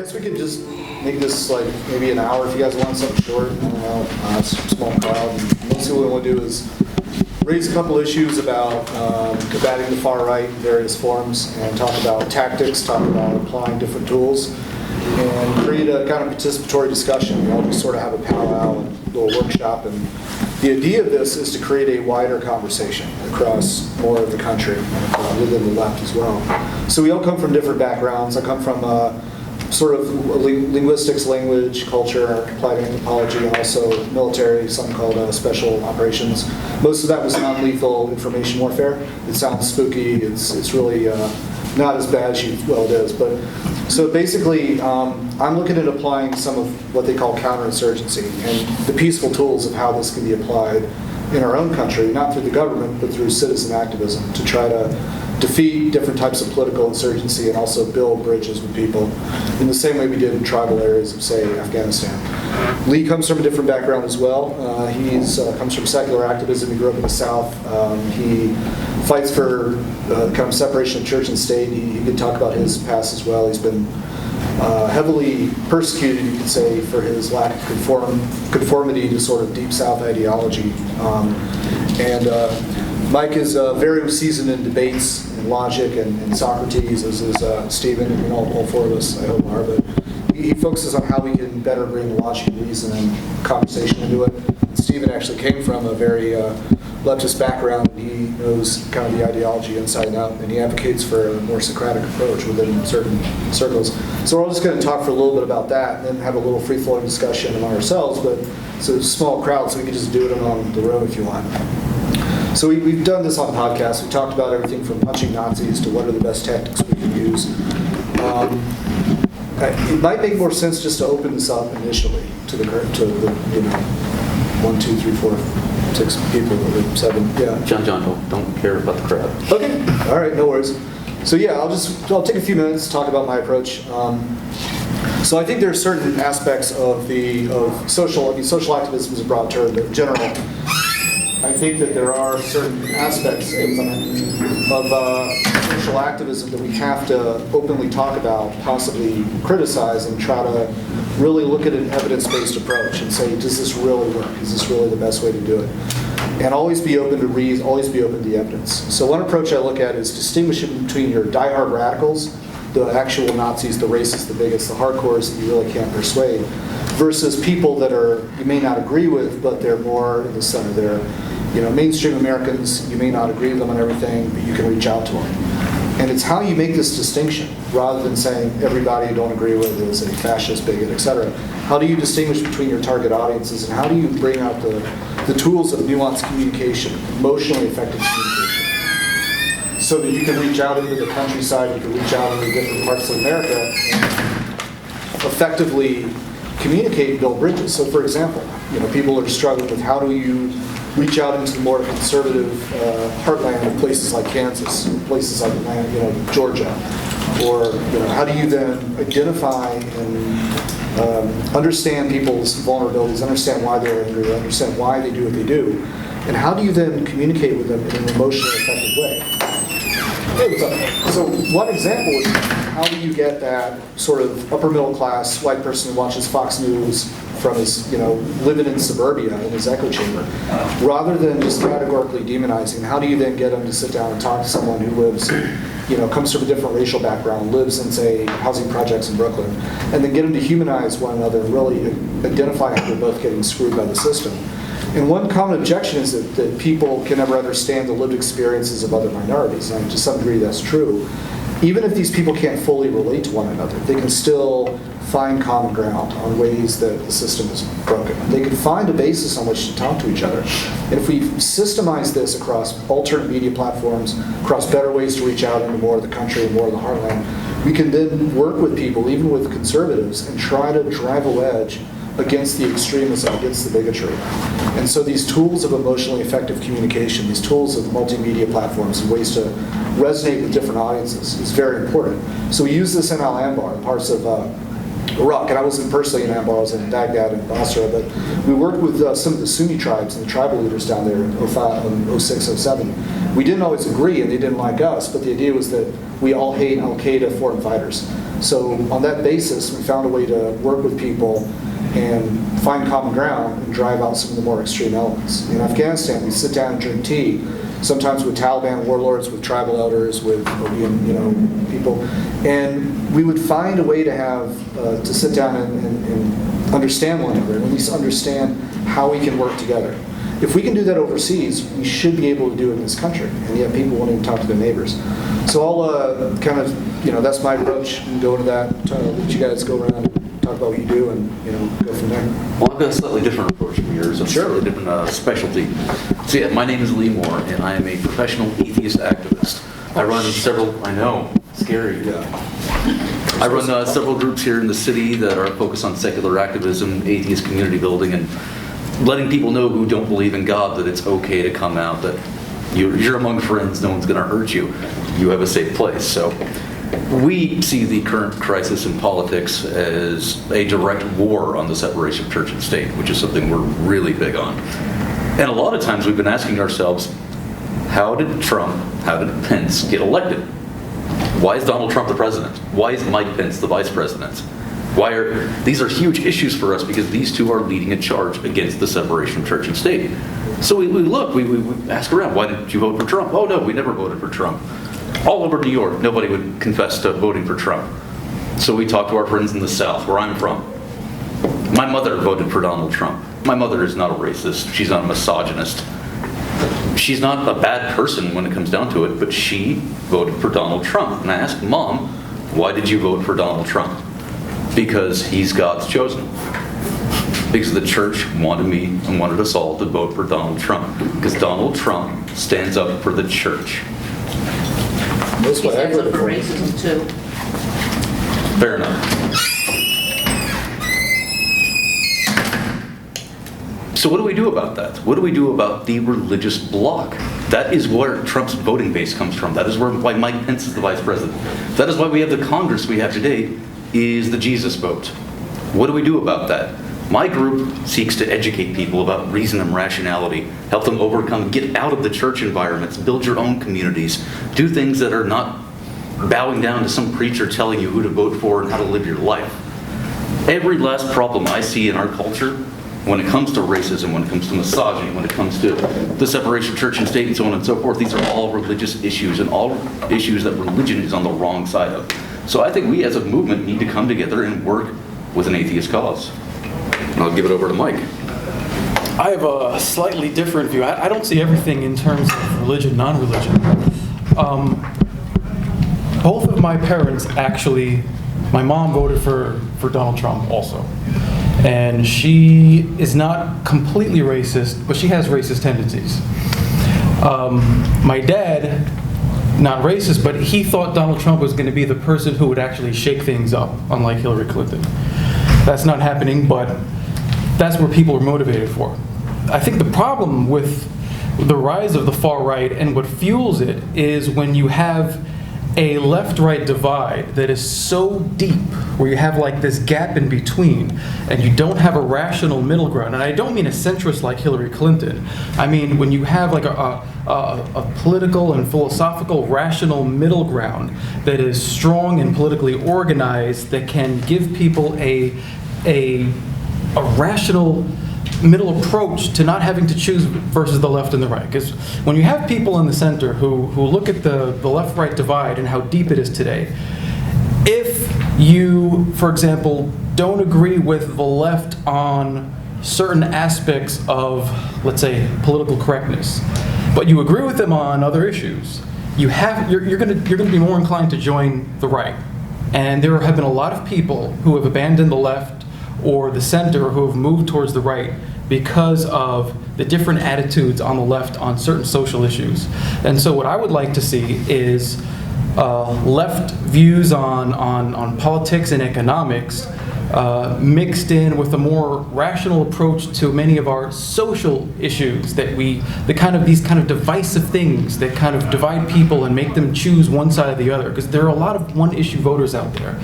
guess we could just make this like maybe an hour if you guys want something short. I don't know, small crowd. And mostly what we want to do is raise a couple issues about combating the far right in various forms, and talk about tactics, talk about applying different tools, and create a kind of participatory discussion. We all just sort of have a powwow and a little workshop. And the idea of this is to create a wider conversation across more of the country, within the left as well. So we all come from different backgrounds. I come from sort of linguistics, language, culture, applied anthropology, and also military, something called special operations. Most of that was non-lethal information warfare. It sounds spooky. It's really not as bad as it is. But so basically, I'm looking at applying some of what they call counterinsurgency and the peaceful tools of how this can be applied in our own country, not through the government, but through citizen activism, to try to defeat different types of political insurgency and also build bridges with people in the same way we did in tribal areas of, say, Afghanistan. Lee comes from a different background as well. He comes from secular activism. He grew up in the South. He fights for kind of separation of church and state. He could talk about his past as well. He's been heavily persecuted, you could say, for his lack of conformity to sort of deep South ideology. Mike is very seasoned in debates and logic and Socrates, as is Stephen, and all four of us, I hope, are. But he focuses on how we can better bring logic and reason and conversation into it. Stephen actually came from a very leftist background, and he knows kind of the ideology inside and out, and he advocates for a more Socratic approach within certain circles. So we're all just going to talk for a little bit about that, and then have a little free-flowing discussion among ourselves, but it's a small crowd, so we can just do it on the road if you want. So we've done this on podcasts. We talked about everything from punching Nazis to what are the best tactics we can use. It might make more sense just to open this up initially to the 1, 2, 3, 4, 6 people, or 7. Yeah. John, don't care about the crowd. Okay. All right. No worries. So yeah, I'll take a few minutes to talk about my approach. So I think there are certain aspects of social activism is a broad term, but in general, I think that there are certain aspects of social activism that we have to openly talk about, possibly criticize, and try to really look at an evidence-based approach and say, does this really work? Is this really the best way to do it? And always be open to read, always be open to the evidence. So one approach I look at is distinguishing between your diehard radicals, the actual Nazis, the racists, the bigots, the hardcores that you really can't persuade, versus people that you may not agree with, but they're more in the center. They're mainstream Americans. You may not agree with them on everything, but you can reach out to them. And it's how you make this distinction, rather than saying everybody you don't agree with is a fascist, bigot, etc. How do you distinguish between your target audiences, and how do you bring out the tools of nuanced communication, emotionally effective communication, so that you can reach out into the countryside, you can reach out into different parts of America, and effectively communicate and build bridges. So, for example, people are struggling with how do you reach out into the more conservative heartland of places like Kansas, places like Georgia, or how do you then identify and understand people's vulnerabilities, understand why they're angry, understand why they do what they do, and how do you then communicate with them in an emotionally effective way? Hey, what's up? So one example is how do you get that sort of upper middle class white person who watches Fox News from his, living in suburbia in his echo chamber, rather than just categorically demonizing? How do you then get him to sit down and talk to someone who lives, comes from a different racial background, lives in, say, housing projects in Brooklyn, and then get them to humanize one another and really identify how they're both getting screwed by the system? And one common objection is that people can never understand the lived experiences of other minorities, and to some degree that's true. Even if these people can't fully relate to one another, they can still find common ground on ways that the system is broken. They can find a basis on which to talk to each other. And if we systemize this across alternate media platforms, across better ways to reach out into more of the country and more of the heartland, we can then work with people, even with conservatives, and try to drive a wedge against the extremism, against the bigotry. And so these tools of emotionally effective communication, these tools of multimedia platforms and ways to resonate with different audiences is very important. So we use this in Al-Anbar, in parts of Iraq, and I wasn't personally in Anbar, I was in Baghdad and Basra, but we worked with some of the Sunni tribes and the tribal leaders down there in 06, 07. We didn't always agree, and they didn't like us, but the idea was that we all hate Al-Qaeda foreign fighters. So on that basis, we found a way to work with people and find common ground and drive out some of the more extreme elements. In Afghanistan, we sit down and drink tea, sometimes with Taliban warlords, with tribal elders, with people, and we would find a way to have to sit down and understand one another, and at least understand how we can work together. If we can do that overseas, we should be able to do it in this country, and yet people won't even talk to their neighbors. So I'll kind of, that's my approach, and go into that, let you guys go around and talk about what you do, and go from there. Well, I've got a slightly different approach from yours. Sure. A slightly different specialty. So yeah, my name is Lee Moore, and I am a professional atheist activist. I run several, I know, scary. Yeah. I run several groups here in the city that are focused on secular activism, atheist community building, and letting people know who don't believe in God that it's okay to come out, that you're among friends, no one's going to hurt you. You have a safe place. So we see the current crisis in politics as a direct war on the separation of church and state, which is something we're really big on. And a lot of times we've been asking ourselves, how did Pence get elected? Why is Donald Trump the president? Why is Mike Pence the vice president? These are huge issues for us because these two are leading a charge against the separation of church and state. So we look, we ask around, why did you vote for Trump? Oh no, we never voted for Trump. All over New York, nobody would confess to voting for Trump. So we talk to our friends in the South, where I'm from. My mother voted for Donald Trump. My mother is not a racist. She's not a misogynist. She's not a bad person when it comes down to it, but she voted for Donald Trump. And I asked, Mom, why did you vote for Donald Trump? Because he's God's chosen. Because the church wanted me and wanted us all to vote for Donald Trump. Because Donald Trump stands up for the church. That's He what I stands up voted for for. racism too. Fair enough. So what do we do about that? What do we do about the religious bloc? That is where Trump's voting base comes from. That is why Mike Pence is the vice president. That is why we have the Congress we have today, is the Jesus vote. What do we do about that? My group seeks to educate people about reason and rationality, help them overcome, get out of the church environments, build your own communities, do things that are not bowing down to some preacher telling you who to vote for and how to live your life. Every last problem I see in our culture, when it comes to racism, when it comes to misogyny, when it comes to the separation of church and state and so on and so forth, these are all religious issues and all issues that religion is on the wrong side of. So I think we as a movement need to come together and work with an atheist cause. And I'll give it over to Mike. I have a slightly different view. I don't see everything in terms of religion, non-religion. Both of my parents actually, my mom voted for Donald Trump also. And she is not completely racist, but she has racist tendencies. My dad, not racist, but he thought Donald Trump was going to be the person who would actually shake things up, unlike Hillary Clinton. That's not happening, but that's where people are motivated for. I think the problem with the rise of the far right and what fuels it is when you have a left-right divide that is so deep, where you have like this gap in between, and you don't have a rational middle ground. And I don't mean a centrist like Hillary Clinton. I mean when you have like a political and philosophical rational middle ground that is strong and politically organized, that can give people a rational middle approach to not having to choose versus the left and the right. Because when you have people in the center who look at the left-right divide and how deep it is today, if you, for example, don't agree with the left on certain aspects of, let's say, political correctness, but you agree with them on other issues, you're going to be more inclined to join the right. And there have been a lot of people who have abandoned the left or the center who have moved towards the right because of the different attitudes on the left on certain social issues. And so what I would like to see is left views on politics and economics mixed in with a more rational approach to many of our social issues these kind of divisive things that kind of divide people and make them choose one side or the other, because there are a lot of one-issue voters out there.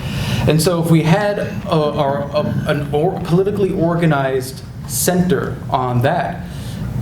And so if we had a politically organized center on that,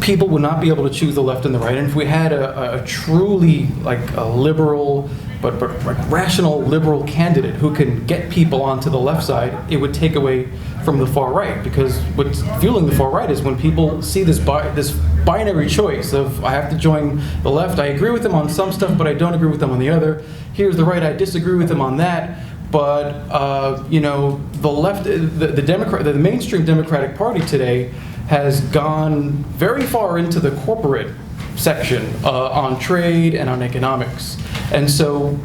people would not be able to choose the left and the right. And if we had a truly like a liberal, but like rational liberal candidate who can get people onto the left side, it would take away from the far right. Because what's fueling the far right is when people see this binary choice of I have to join the left. I agree with them on some stuff, but I don't agree with them on the other. Here's the right. I disagree with them on that. But the left, the mainstream Democratic Party today has gone very far into the corporate section on trade and on economics. And so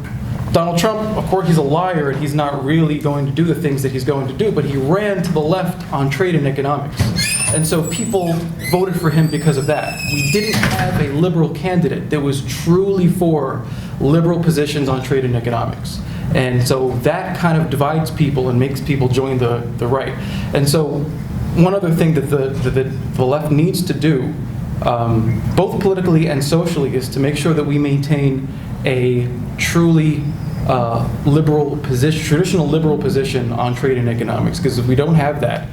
Donald Trump, of course, he's a liar and he's not really going to do the things that he's going to do, but he ran to the left on trade and economics. And so people voted for him because of that. We didn't have a liberal candidate that was truly for liberal positions on trade and economics. And so that kind of divides people and makes people join the right. And so one other thing that the left needs to do, both politically and socially, is to make sure that we maintain a truly liberal position, traditional liberal position on trade and economics. Because if we don't have that,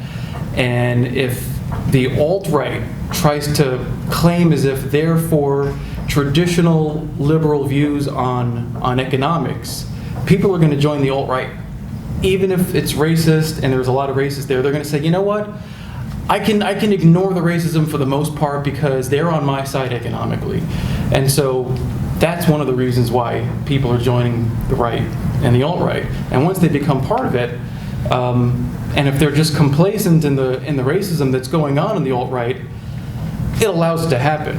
and if the alt-right tries to claim as if they're for traditional liberal views on economics, people are going to join the alt-right. Even if it's racist, and there's a lot of racists there, they're going to say, you know what? I can ignore the racism for the most part because they're on my side economically. And so that's one of the reasons why people are joining the right and the alt-right. And once they become part of it, and if they're just complacent in the racism that's going on in the alt-right, it allows it to happen.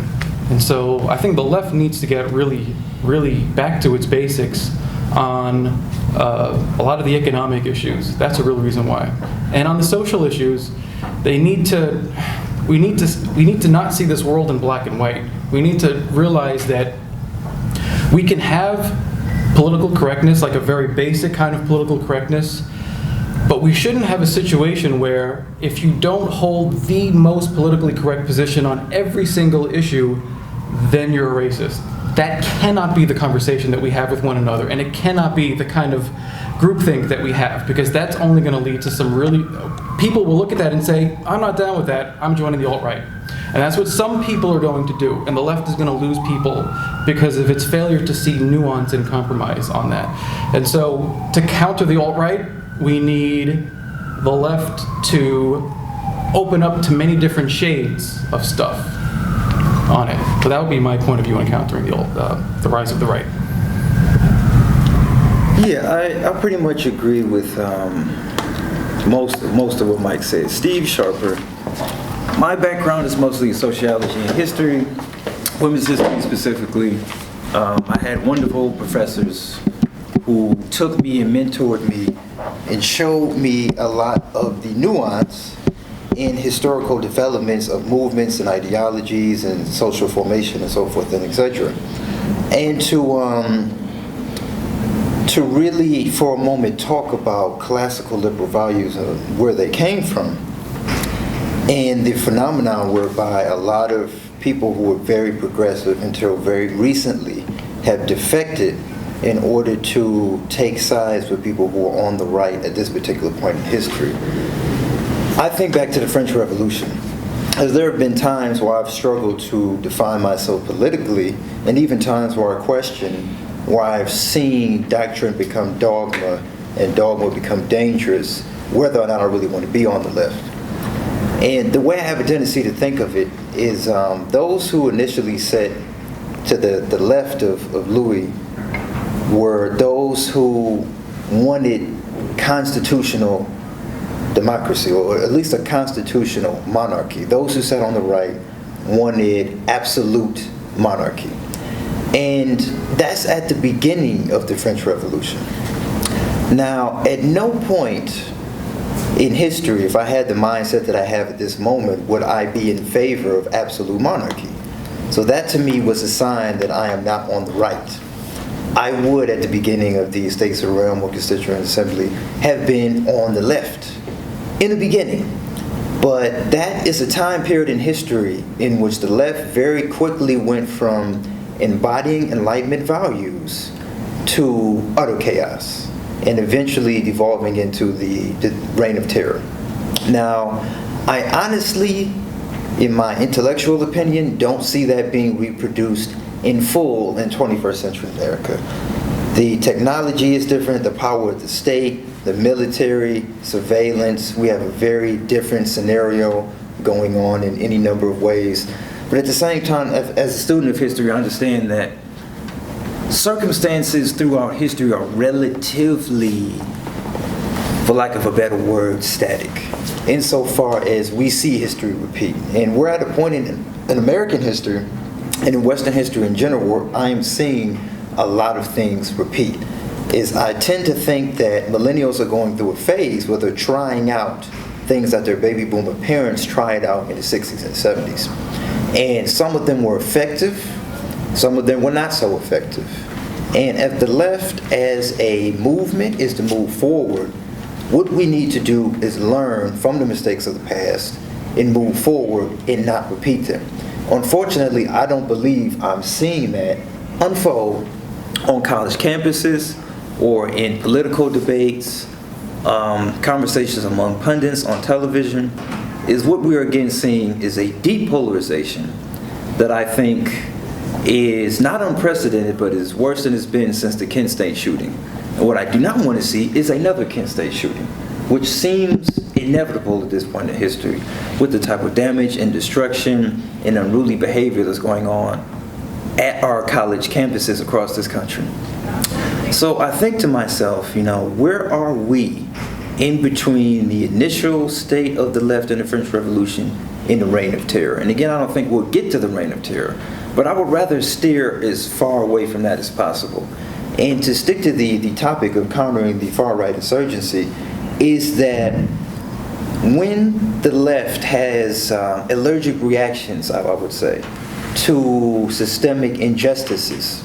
And so I think the left needs to get really, really back to its basics on a lot of the economic issues. That's a real reason why. And on the social issues, we need to not see this world in black and white. We need to realize that we can have political correctness, like a very basic kind of political correctness, but we shouldn't have a situation where if you don't hold the most politically correct position on every single issue, then you're a racist. That cannot be the conversation that we have with one another, and it cannot be the kind of groupthink that we have, because that's only going to lead to some really... People will look at that and say, I'm not down with that, I'm joining the alt-right. And that's what some people are going to do, and the left is going to lose people because of its failure to see nuance and compromise on that. And so, to counter the alt-right, we need the left to open up to many different shades of stuff on it. So that would be my point of view on countering the rise of the right. Yeah, I pretty much agree with most of what Mike said. Steve Sharper. My background is mostly sociology and history, women's history specifically. I had wonderful professors who took me and mentored me and showed me a lot of the nuance in historical developments of movements and ideologies and social formation and so forth and etc. And to really for a moment talk about classical liberal values and where they came from, and the phenomenon whereby a lot of people who were very progressive until very recently have defected in order to take sides with people who are on the right at this particular point in history. I think back to the French Revolution, as there have been times where I've struggled to define myself politically, and even times where I question why I've seen doctrine become dogma and dogma become dangerous, whether or not I really want to be on the left. And the way I have a tendency to think of it is those who initially set to the left of Louis were those who wanted constitutional democracy, or at least a constitutional monarchy. Those who sat on the right wanted absolute monarchy. And that's at the beginning of the French Revolution. Now, at no point in history, if I had the mindset that I have at this moment, would I be in favor of absolute monarchy. So that to me was a sign that I am not on the right. I would, at the beginning of the Estates of Realm or Constituent Assembly, have been on the left in the beginning. But that is a time period in history in which the left very quickly went from embodying Enlightenment values to utter chaos, and eventually devolving into the reign of terror. Now, I honestly in my intellectual opinion, don't see that being reproduced in full in 21st century America. The technology is different, the power of the state, the military, surveillance. We have a very different scenario going on in any number of ways. But at the same time, as a student of history, I understand that circumstances throughout history are relatively, for lack of a better word, static, insofar as we see history repeat. And we're at a point in American history and in Western history in general where I am seeing a lot of things repeat. I tend to think that millennials are going through a phase where they're trying out things that their baby boomer parents tried out in the 60s and 70s. And some of them were effective, some of them were not so effective. And if the left as a movement is to move forward, what we need to do is learn from the mistakes of the past and move forward and not repeat them. Unfortunately, I don't believe I'm seeing that unfold on college campuses or in political debates, conversations among pundits on television. Is what we are again seeing is a deep polarization that I think is not unprecedented, but is worse than it's been since the Kent State shooting. And what I do not want to see is another Kent State shooting, which seems inevitable at this point in history, with the type of damage and destruction and unruly behavior that's going on at our college campuses across this country. So I think to myself, where are we in between the initial state of the left and the French Revolution in the Reign of Terror? And again, I don't think we'll get to the Reign of Terror, but I would rather steer as far away from that as possible. And to stick to the topic of countering the far-right insurgency is that when the left has allergic reactions, I would say, to systemic injustices,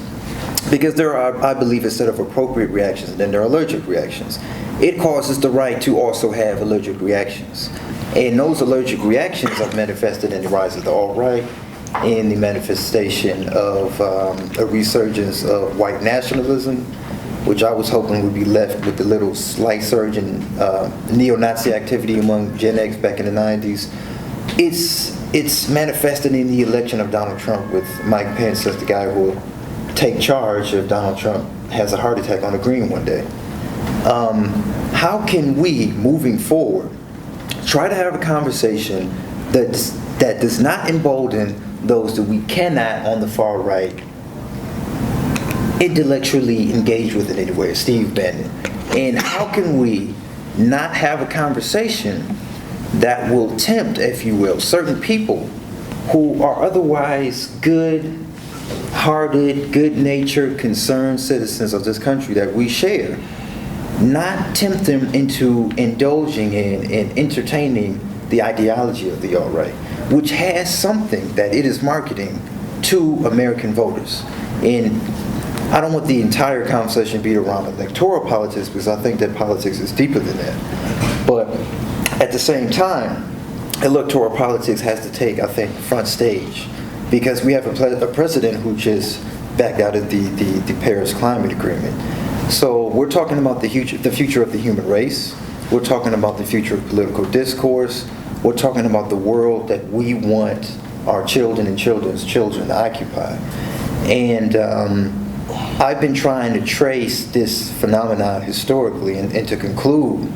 because there are, I believe, a set of appropriate reactions and then there are allergic reactions, it causes the right to also have allergic reactions. And those allergic reactions are manifested in the rise of the alt-right, in the manifestation of a resurgence of white nationalism, which I was hoping would be left with the little slight surge in neo-Nazi activity among Gen X back in the 90s. It's manifested in the election of Donald Trump, with Mike Pence as the guy who will take charge if Donald Trump has a heart attack on the green one day. How can we, moving forward, try to have a conversation that does not embolden those that we cannot, on the far right, intellectually engage with in any way, Steve Bannon? And how can we not have a conversation that will tempt, if you will, certain people who are otherwise good-hearted, good-natured, concerned citizens of this country that we share, not tempt them into indulging in and entertaining the ideology of the alt-right, which has something that it is marketing to American voters. And I don't want the entire conversation to be around electoral politics, because I think that politics is deeper than that. But at the same time, electoral politics has to take, I think, front stage, because we have a president who just backed out of the Paris Climate Agreement. So we're talking about the future of the human race. We're talking about the future of political discourse. We're talking about the world that we want our children and children's children to occupy. And I've been trying to trace this phenomenon historically, and to conclude,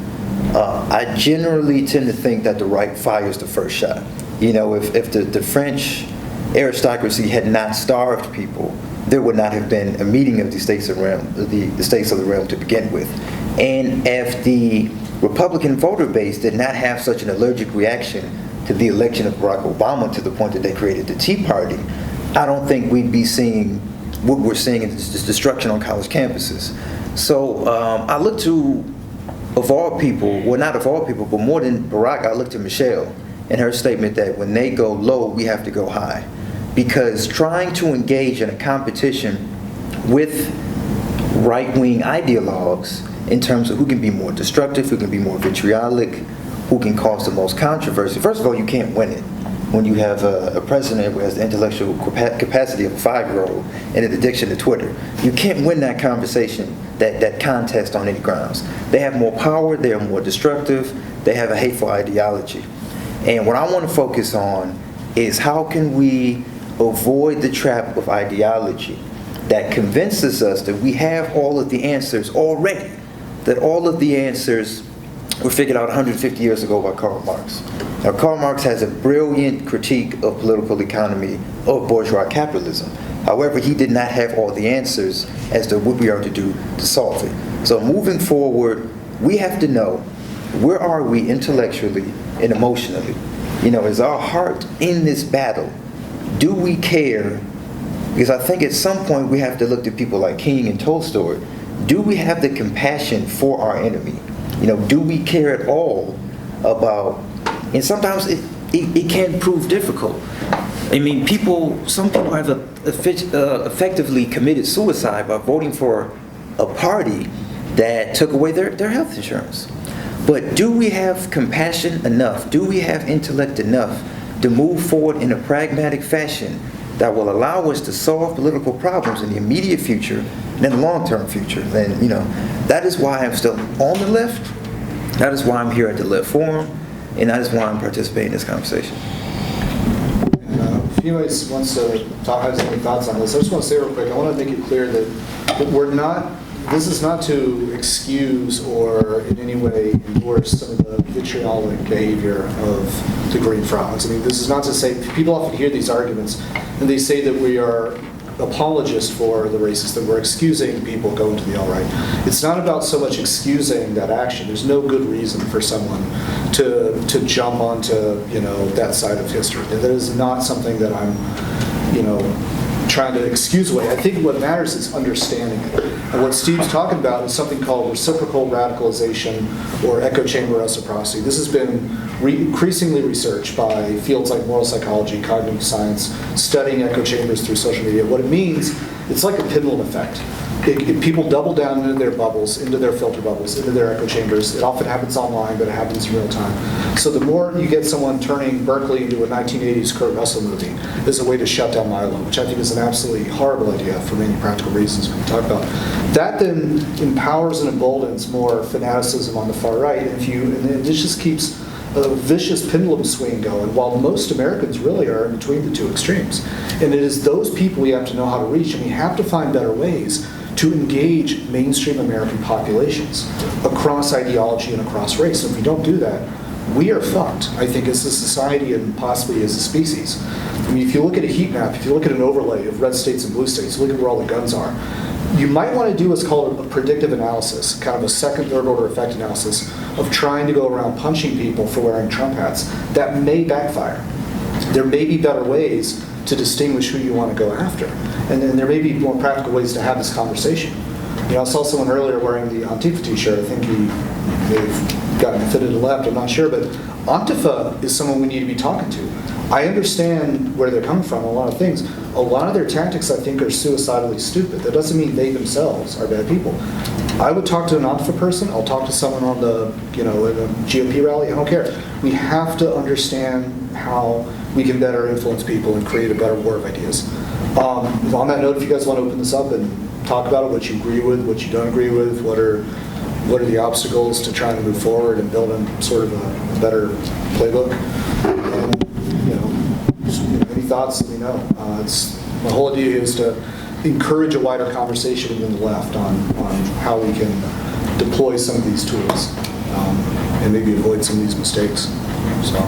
I generally tend to think that the right fires the first shot. If the French aristocracy had not starved people, there would not have been a meeting of the states of the realm to begin with. And if the Republican voter base did not have such an allergic reaction to the election of Barack Obama to the point that they created the Tea Party, I don't think we'd be seeing what we're seeing in this destruction on college campuses. So I look to, of all people, well, not of all people, but more than Barack, I look to Michelle and her statement that when they go low, we have to go high. Because trying to engage in a competition with right-wing ideologues in terms of who can be more destructive, who can be more vitriolic, who can cause the most controversy, first of all, you can't win it when you have a president who has the intellectual capacity of a 5-year-old and an addiction to Twitter. You can't win that conversation, that contest on any grounds. They have more power, they are more destructive, they have a hateful ideology. And what I want to focus on is how can we avoid the trap of ideology that convinces us that we have all of the answers already, that all of the answers were figured out 150 years ago by Karl Marx. Now, Karl Marx has a brilliant critique of political economy, of bourgeois capitalism. However, he did not have all the answers as to what we are to do to solve it. So moving forward, we have to know, where are we intellectually and emotionally? You know, is our heart in this battle? Do we care? Because I think at some point we have to look to people like King and Tolstoy. Do we have the compassion for our enemy? You know, do we care at all about, and sometimes it can prove difficult. I mean, some people have effectively committed suicide by voting for a party that took away their health insurance. But do we have compassion enough? Do we have intellect enough to move forward in a pragmatic fashion that will allow us to solve political problems in the immediate future and in the long-term future? Then, you know, that is why I'm still on the left. That is why I'm here at the Left Forum, and that is why I'm participating in this conversation. If anybody wants to talk, has any thoughts on this, I just want to say real quick, I want to make it clear that this is not to excuse or in any way endorse some of the vitriolic behavior of the Green Frogs. I mean, this is not to say, people often hear these arguments and they say that we are apologists for the racist, that we're excusing people going to the alt-right. It's not about so much excusing that action. There's no good reason for someone to jump onto, you know, that side of history. That is not something that I'm, you know, trying to excuse away. I think what matters is understanding it. And what Steve's talking about is something called reciprocal radicalization or echo chamber reciprocity. This has been increasingly researched by fields like moral psychology, cognitive science, studying echo chambers through social media. What it means, it's like a pendulum effect. People double down into their bubbles, into their filter bubbles, into their echo chambers. It often happens online, but it happens in real time. So the more you get someone turning Berkeley into a 1980s Kurt Russell movie is a way to shut down Milo, which I think is an absolutely horrible idea for many practical reasons we can talk about. That then empowers and emboldens more fanaticism on the far right, and this just keeps a vicious pendulum swing going, while most Americans really are in between the two extremes. And it is those people we have to know how to reach, and we have to find better ways to engage mainstream American populations across ideology and across race. And if we don't do that, we are fucked, I think, as a society and possibly as a species. I mean, if you look at a heat map, if you look at an overlay of red states and blue states, look at where all the guns are, you might want to do what's called a predictive analysis, kind of a second, third order effect analysis of trying to go around punching people for wearing Trump hats. That may backfire. There may be better ways to distinguish who you want to go after. And then there may be more practical ways to have this conversation. You know, I saw someone earlier wearing the Antifa t-shirt. I think he may have gotten fitted to the left, I'm not sure, but Antifa is someone we need to be talking to. I understand where they're coming from, a lot of things. A lot of their tactics, I think, are suicidally stupid. That doesn't mean they themselves are bad people. I would talk to an Antifa person, I'll talk to someone on the, you know, at a GOP rally, I don't care. We have to understand how we can better influence people and create a better war of ideas. On that note, if you guys want to open this up and talk about it, what you agree with, what you don't agree with, what are the obstacles to trying to move forward and build a sort of a better playbook. And, you know, any thoughts, let me know. My whole idea is to encourage a wider conversation within the left on how we can deploy some of these tools and maybe avoid some of these mistakes. So.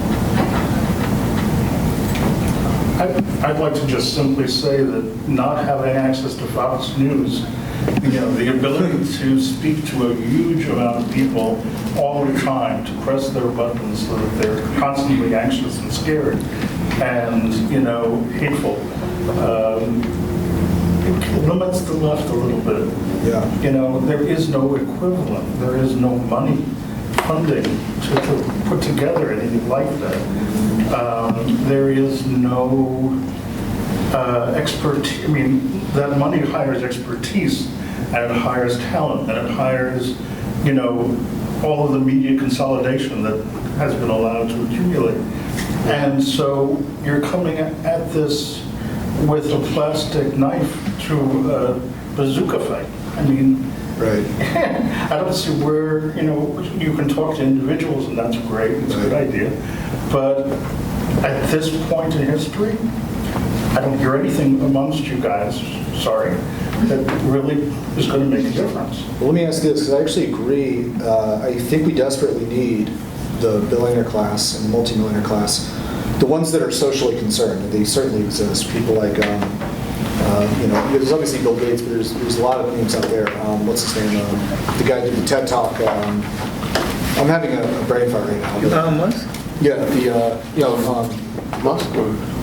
I'd like to just simply say that not having access to Fox News, you know, the ability to speak to a huge amount of people all the time, to press their buttons so that they're constantly anxious and scared and, you know, hateful, it limits the left a little bit. Yeah. You know, there is no equivalent. There is no money funding to put together anything like that. There is no expertise. I mean, that money hires expertise, and it hires talent, and it hires, you know, all of the media consolidation that has been allowed to accumulate. And so you're coming at this with a plastic knife through a bazooka fight. I mean, right. I don't see where, you know, you can talk to individuals, and that's great, it's a good idea, but at this point in history, I don't hear anything amongst you guys, sorry, that really is going to make a difference. Well, let me ask you this, because I actually agree. I think we desperately need the billionaire class and the multimillionaire class, the ones that are socially concerned. And they certainly exist. People like, there's obviously Bill Gates, but there's a lot of names out there. What's his name? The guy who did the TED Talk. I'm having a brain fart right now. Elon Musk? Yeah, Musk?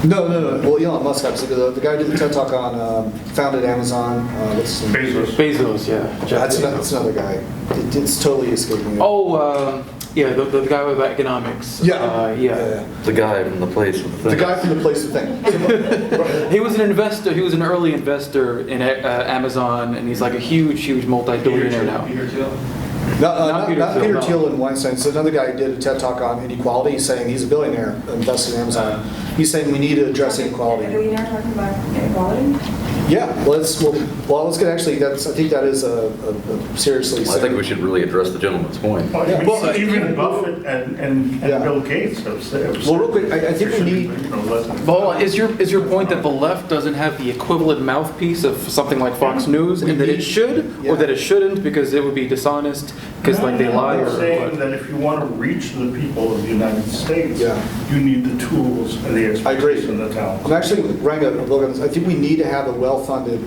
No. Well, Elon Musk, obviously. The guy who did the TED Talk on, founded Amazon. What's his name? Bezos, yeah. That's another guy. It's totally escaping me. Oh, yeah, the guy with economics. Yeah. Yeah. The guy from the place with the The thing. guy from the place of thing. He was an investor. He was an early investor in Amazon, and he's like a huge multi-billionaire now. Not Peter Thiel, Peter no. Thiel and Weinstein. So another guy did a TED Talk on inequality. He's saying he's a billionaire, invested in Amazon. He's saying we need to address inequality. Are we not talking about inequality? Yeah, let's get actually. I think that is a seriously. I think we should really address the gentleman's point. Well, Even Buffett and Yeah. Bill Gates have said. Well, real quick, I think we need. Well, is your point that the left doesn't have the equivalent mouthpiece of something like Fox News, and that it should, Yeah. or that it shouldn't because it would be dishonest because like they lie? I'm Or saying what? that if you want to reach the people of the United States, Yeah. you need the tools and the I agree. expertise and the talent. I'm actually writing a book on this. I think we need to have a well-funded,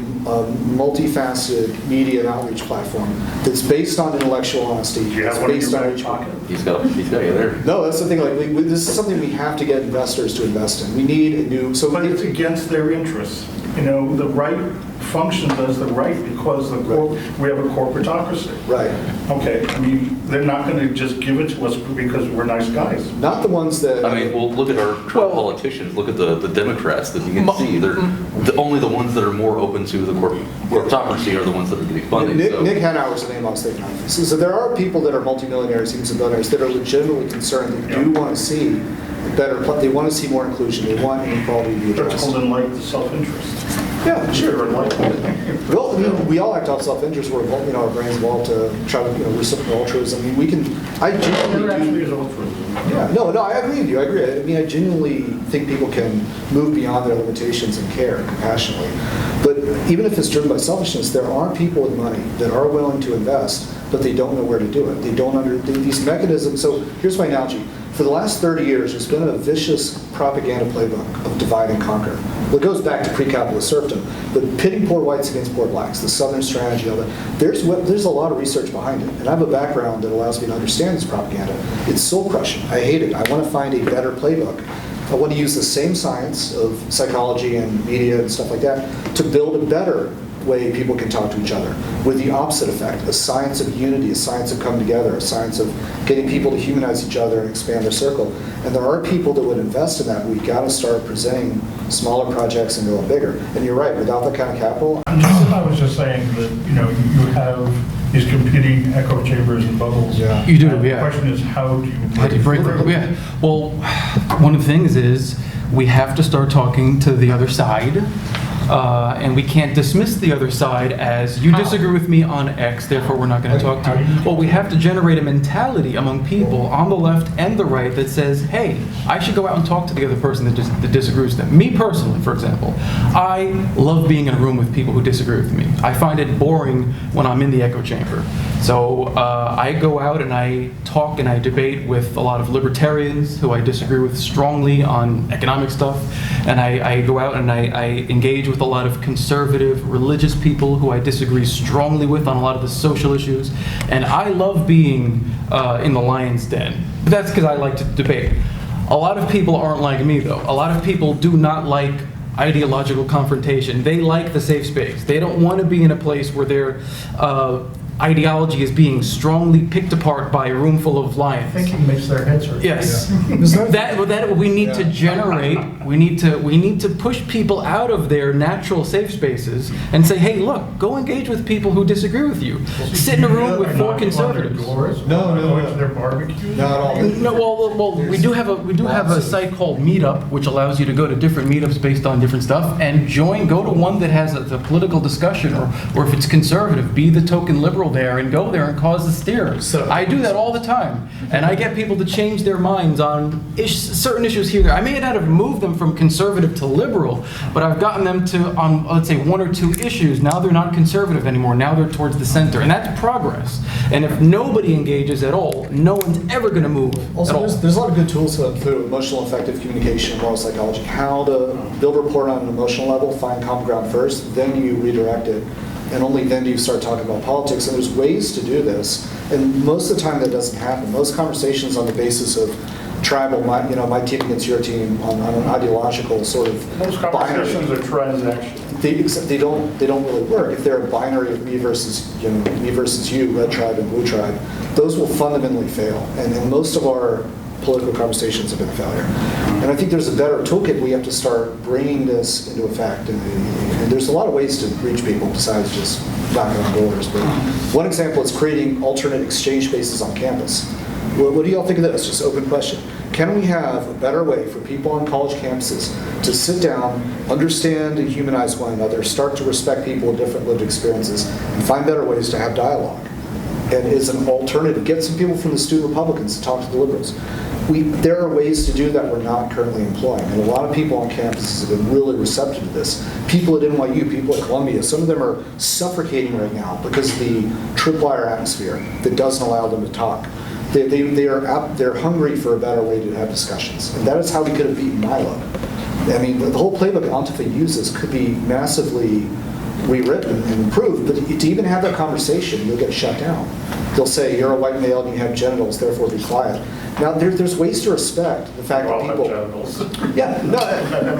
multifaceted media and outreach platform that's based on intellectual honesty. Do you have that's one in based your on back reach- pocket? He's got you there. No, that's the thing. Like, this is something we have to get investors to invest in. We need a new. So, But it's against their interests. You know, the right functions as the right because we have a corporatocracy. right. Okay, I mean, they're not going to just give it to us because we're nice guys. Not the ones that. I mean, well, look at our current politicians. Look at the Democrats that you can see. They're only the ones that are more open to the corporatocracy are the ones that are getting funding. So. Nick Hanauer's the name I was thinking of. So there are people that are multimillionaires, even some billionaires, that are legitimately concerned that do want to see better. They want to see more inclusion. They want inequality to be They're addressed. told in like the self-interest. Yeah, sure. They're like, Well, we all act out self-interest. We're, our brains evolved to try to, reciprocal altruism. I mean, we can. I there genuinely. actually is altruism. Yeah, no, I agree with you. I agree. I mean, I genuinely think people can move beyond their limitations and care compassionately. But even if it's driven by selfishness, there are people with money that are willing to invest, but they don't know where to do it. They don't these mechanisms. So here's my analogy. For the last 30 years, there's been a vicious propaganda playbook of divide and conquer. Well, it goes back to pre-capitalist serfdom, but pitting poor whites against poor blacks, the Southern strategy, all that. There's a lot of research behind it, and I have a background that allows me to understand this propaganda. It's soul-crushing. I hate it. I want to find a better playbook. I want to use the same science of psychology and media and stuff like that to build a better way people can talk to each other with the opposite effect, a science of unity, a science of coming together, a science of getting people to humanize each other and expand their circle. And there are people that would invest in that. We've got to start presenting smaller projects and going bigger. And you're right, without that kind of capital. I was just saying that, you have these competing echo chambers and bubbles. Yeah. You do, And yeah. The question is, how do you break them? Yeah. Well, one of the things is we have to start talking to the other side. And we can't dismiss the other side as you disagree with me on X, therefore we're not going to talk to you. Well, we have to generate a mentality among people on the left and the right that says, hey, I should go out and talk to the other person that disagrees with them. Me personally, for example, I love being in a room with people who disagree with me. I find it boring when I'm in the echo chamber. So I go out and I talk and I debate with a lot of libertarians who I disagree with strongly on economic stuff. And I go out and I engage with a lot of conservative religious people who I disagree strongly with on a lot of the social issues. And I love being in the lion's den. But that's because I like to debate. A lot of people aren't like me, though. A lot of people do not like ideological confrontation. They like the safe space. They don't want to be in a place where their ideology is being strongly picked apart by a room full of lions. Thinking makes their heads hurt. Yes, that we need to generate. We need to push people out of their natural safe spaces and say, hey, look, go engage with people who disagree with you. Sit in a room with four conservatives. No. To their barbecues. Not at all. No, well, we do have a site called Meetup, which allows you to go to different meetups based on different stuff and go to one that has a political discussion, or if it's conservative, be the token liberal liberal there and go there and cause a stir. I do that all the time. And I get people to change their minds on certain issues here and there. I may not have moved them from conservative to liberal, but I've gotten them to, on, let's say, one or two issues. Now they're not conservative anymore. Now they're towards the center. And that's progress. And if nobody engages at all, no one's ever going to move at Also, all. there's a lot of good tools through emotional effective communication and moral psychology. How to build rapport on an emotional level, find common ground first, then you redirect it, and only then do you start talking about politics. And there's ways to do this, and most of the time that doesn't happen. Most conversations on the basis of tribal, my team against your team, on an ideological sort of Most binary. conversations are transactional. They don't really work. If they're a binary of me versus you, red tribe and blue tribe, those will fundamentally fail. And most of our political conversations have been a failure. And I think there's a better toolkit. We have to start bringing this into effect. And there's a lot of ways to reach people besides just knocking on doors. But one example is creating alternate exchange spaces on campus. What do y'all think of this? Just open question. Can we have a better way for people on college campuses to sit down, understand and humanize one another, start to respect people with different lived experiences, and find better ways to have dialogue? And is an alternative, get some people from the student Republicans to talk to the liberals. There are ways to do that we're not currently employing. And a lot of people on campuses have been really receptive to this. People at NYU, people at Columbia, some of them are suffocating right now because of the tripwire atmosphere that doesn't allow them to talk. They're hungry for a better way to have discussions. And that is how we could have beaten Milo. I mean, the whole playbook Antifa uses could be massively rewritten and improved, but to even have that conversation, you'll get shut down. They'll say, you're a white male and you have genitals, therefore be quiet. Now, there's ways to respect the fact that people... Yeah, no,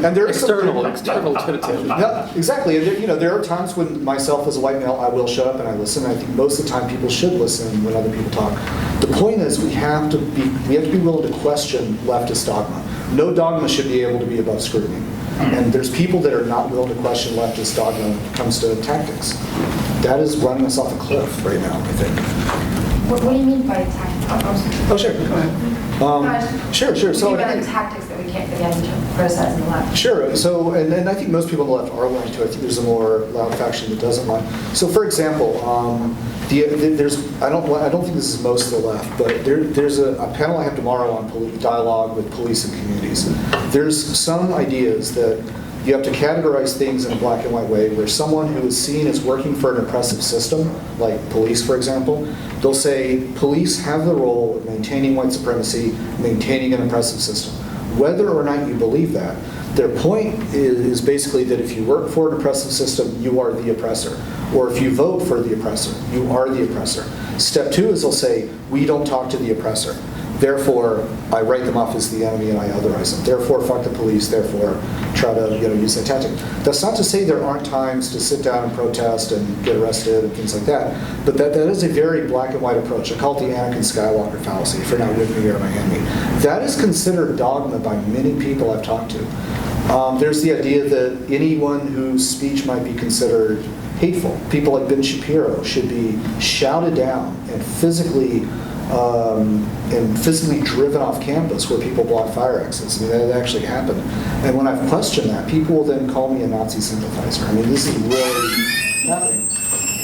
and there is External genitalia. Yeah, exactly. And there are times when myself as a white male, I will shut up and I listen. I think most of the time people should listen when other people talk. The point is we have to be willing to question leftist dogma. No dogma should be able to be above scrutiny. And there's people that are not willing to question leftist dogma when it comes to tactics. That is running us off a cliff right now, I think. What do you mean by tactics? Oh, sure. Go ahead. Sure. So, what do you mean by tactics that we can't criticize in the left? Sure. So, and I think most people on the left are willing to. I think there's a more loud faction that doesn't want. So, for example, I don't think this is most of the left, but there's a panel I have tomorrow on dialogue with police and communities. There's some ideas that you have to categorize things in a black and white way, where someone who is seen as working for an oppressive system, like police, for example, they'll say police have the role of maintaining white supremacy, maintaining an oppressive system. Whether or not you believe that, their point is basically that if you work for an oppressive system, you are the oppressor. Or if you vote for the oppressor, you are the oppressor. Step two is they'll say, we don't talk to the oppressor. Therefore, I write them off as the enemy and I otherize them. Therefore, fuck the police. Therefore, try to use that tactic. That's not to say there aren't times to sit down and protest and get arrested and things like that. But that is a very black and white approach. I call it the Anakin Skywalker fallacy. If you're not with me, you're my enemy. That is considered dogma by many people I've talked to. There's the idea that anyone whose speech might be considered hateful, people like Ben Shapiro, should be shouted down and physically driven off campus where people block fire exits. I mean, that actually happened. And when I've questioned that, people will then call me a Nazi sympathizer. I mean, this is really happening.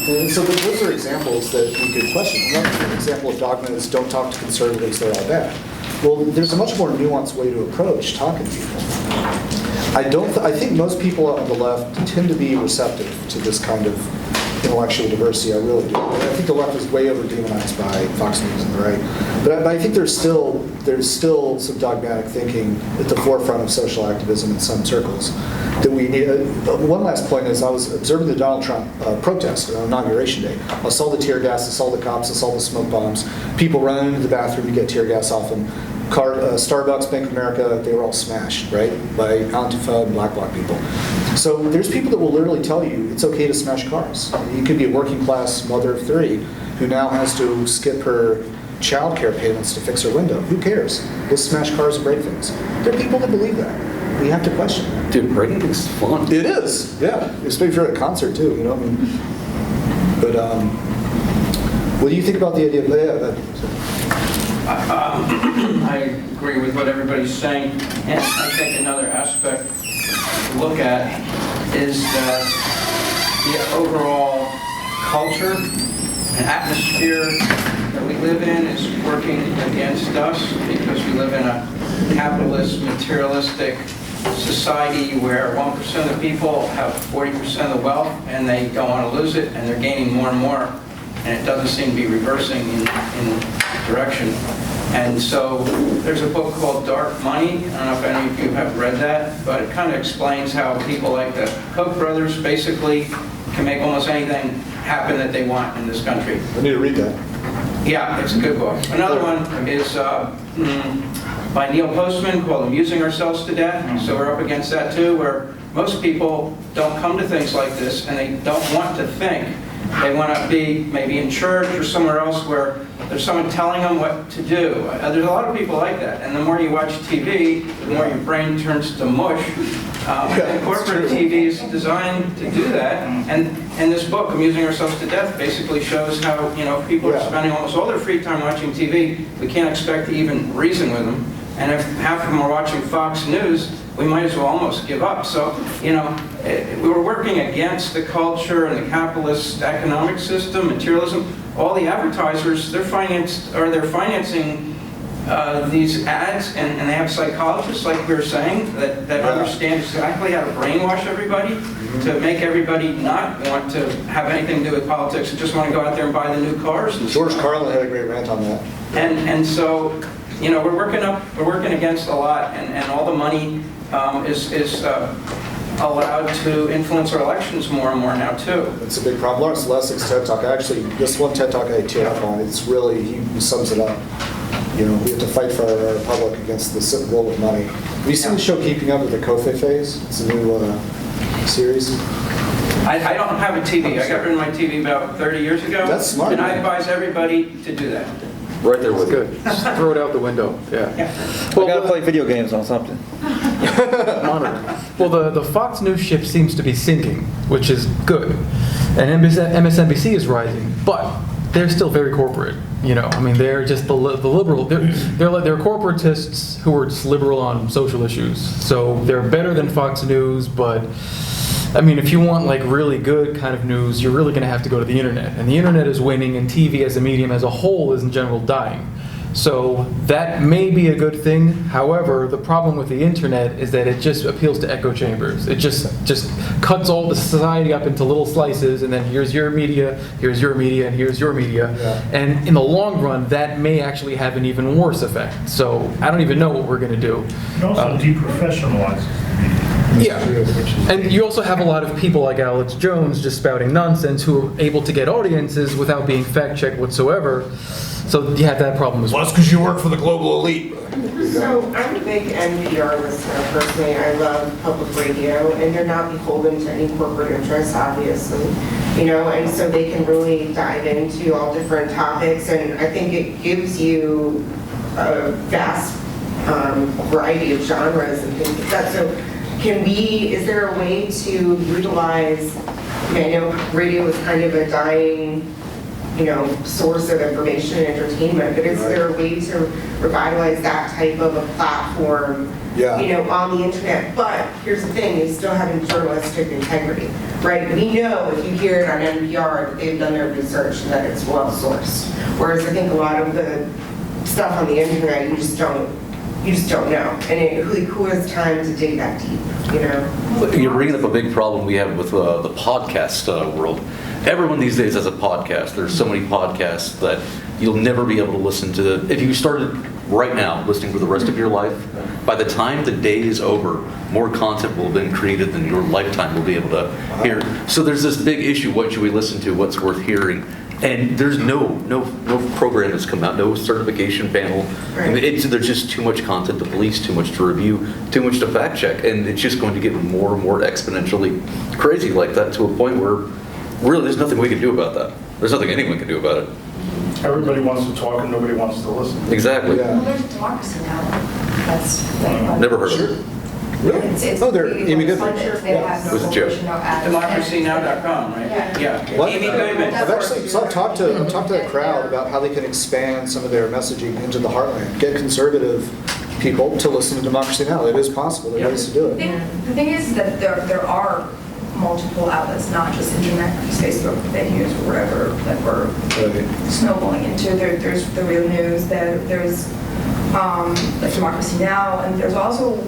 And so those are examples that we could question. Another example of dogma is don't talk to conservatives, they're all bad. Well, there's a much more nuanced way to approach talking to people. I think most people on the left tend to be receptive to this kind of intellectual diversity. I really do. I think the left is way over demonized by Fox News and the right. But I think there's still some dogmatic thinking at the forefront of social activism in some circles that we need. One last point is I was observing the Donald Trump protest on Inauguration Day. I saw the tear gas, I saw the cops, I saw the smoke bombs, people running into the bathroom to get tear gas off them. Starbucks, Bank of America, they were all smashed, right, by Antifa and Black Bloc people. So there's people that will literally tell you it's okay to smash cars. You could be a working class mother of three who now has to skip her child care payments to fix her window. Who cares? Let's smash cars and break things. There are people that believe that. We have to question that. Dude, breaking things is fun. It is, yeah. Especially if you're at a concert too, I mean. But what do you think about the idea of I agree with what everybody's saying, and I think another aspect to look at is that the overall culture atmosphere that we live in is working against us because we live in a capitalist, materialistic society where 1% of the people have 40% of the wealth and they don't want to lose it, and they're gaining more and more, and it doesn't seem to be reversing in direction. And so there's a book called Dark Money. I don't know if any of you have read that, but it kind of explains how people like the Koch brothers basically can make almost anything happen that they want in this country. I need to read that. Yeah, it's a good book. Another one is by Neil Postman called Amusing Ourselves to Death. So we're up against that too, where most people don't come to things like this and they don't want to think. They want to be maybe in church or somewhere else where there's someone telling them what to do. There's a lot of people like that. And the more you watch TV, the more your brain turns to mush. And corporate TV is designed to do that. And this book, Amusing Ourselves to Death, basically shows how, people are spending almost all their free time watching TV. We can't expect to even reason with them. And if half of them are watching Fox News, we might as well almost give up. So, we were working against the culture and the capitalist economic system, materialism. All the advertisers, they're financing these ads, and they have psychologists, like we were saying, that understand exactly how to brainwash everybody to make everybody not want to have anything to do with politics and just want to go out there and buy the new cars. And George Carlin had a great rant on that. And so, we're working against a lot, and all the money is allowed to influence our elections more and more now too. It's a big problem. Lawrence Lessig's TED Talk, actually, this one TED Talk I teared up on, it's really, he sums it up. We have to fight for our republic against the role of money. Have you seen the show Keeping Up with the Kofe Phase? It's a new series. I don't have a TV. I got rid of my TV about 30 years ago. That's smart. And I advise everybody to do that. Right there with good. Just throw it out the window. Yeah. I gotta play video games on something. Monitor. Well, the Fox News ship seems to be sinking, which is good, and MSNBC is rising, but they're still very corporate. They're just the liberal. They're corporatists who are just liberal on social issues. So they're better than Fox News, but if you want really good kind of news, you're really going to have to go to the internet. And the internet is winning, and TV as a medium as a whole is in general dying. So that may be a good thing. However, the problem with the internet is that it just appeals to echo chambers. It just cuts all the society up into little slices, and then here's your media, here's your media, and here's your media. Yeah. And in the long run, that may actually have an even worse effect. So I don't even know what we're going to do. It also deprofessionalizes the media. Yeah, and you also have a lot of people like Alex Jones just spouting nonsense who are able to get audiences without being fact-checked whatsoever. So you have that problem as well. Well, that's because you work for the global elite. So I'm a big NPR listener personally. I love public radio, and they're not beholden to any corporate interests, obviously. And so they can really dive into all different topics, and I think it gives you a vast variety of genres and things like that. So is there a way to utilize, I know radio is kind of a dying, source of information and entertainment, but is there a way to revitalize that type of a platform, on the internet? But here's the thing, is still having journalistic integrity, right? We know if you hear it on NPR that they've done their research and that it's well sourced. Whereas I think a lot of the stuff on the internet, you just don't know. And who has time to dig that deep, You're bringing up a big problem we have with the podcast world. Everyone these days has a podcast. There's so many podcasts that you'll never be able to listen to. If you started right now listening for the rest of your life, by the time the day is over, more content will have been created than your lifetime will be able to hear. So there's this big issue, what should we listen to, what's worth hearing? And there's no program that's come out, no certification panel. Right. There's just too much content to police, too much to review, too much to fact check, and it's just going to get more and more exponentially crazy like that, to a point where really there's nothing we can do about that. There's nothing anyone can do about it. Everybody wants to talk and nobody wants to listen. Exactly. Well, there's Democracy Now! That's Never heard of it. Really? It's Oh, they're really Amy well Goodman. funded. They have no Who's the chair? promotion, no ads. Democracynow.com, right? Yeah. What? Amy Goodman. I've actually talked to that crowd about how they can expand some of their messaging into the heartland, get conservative people to listen to Democracy Now! It is possible. There are ways to do it. The thing is that there are multiple outlets, not just internet, just Facebook, fake news, or whatever that we're snowballing into. There's the real news. There's like Democracy Now, and there's also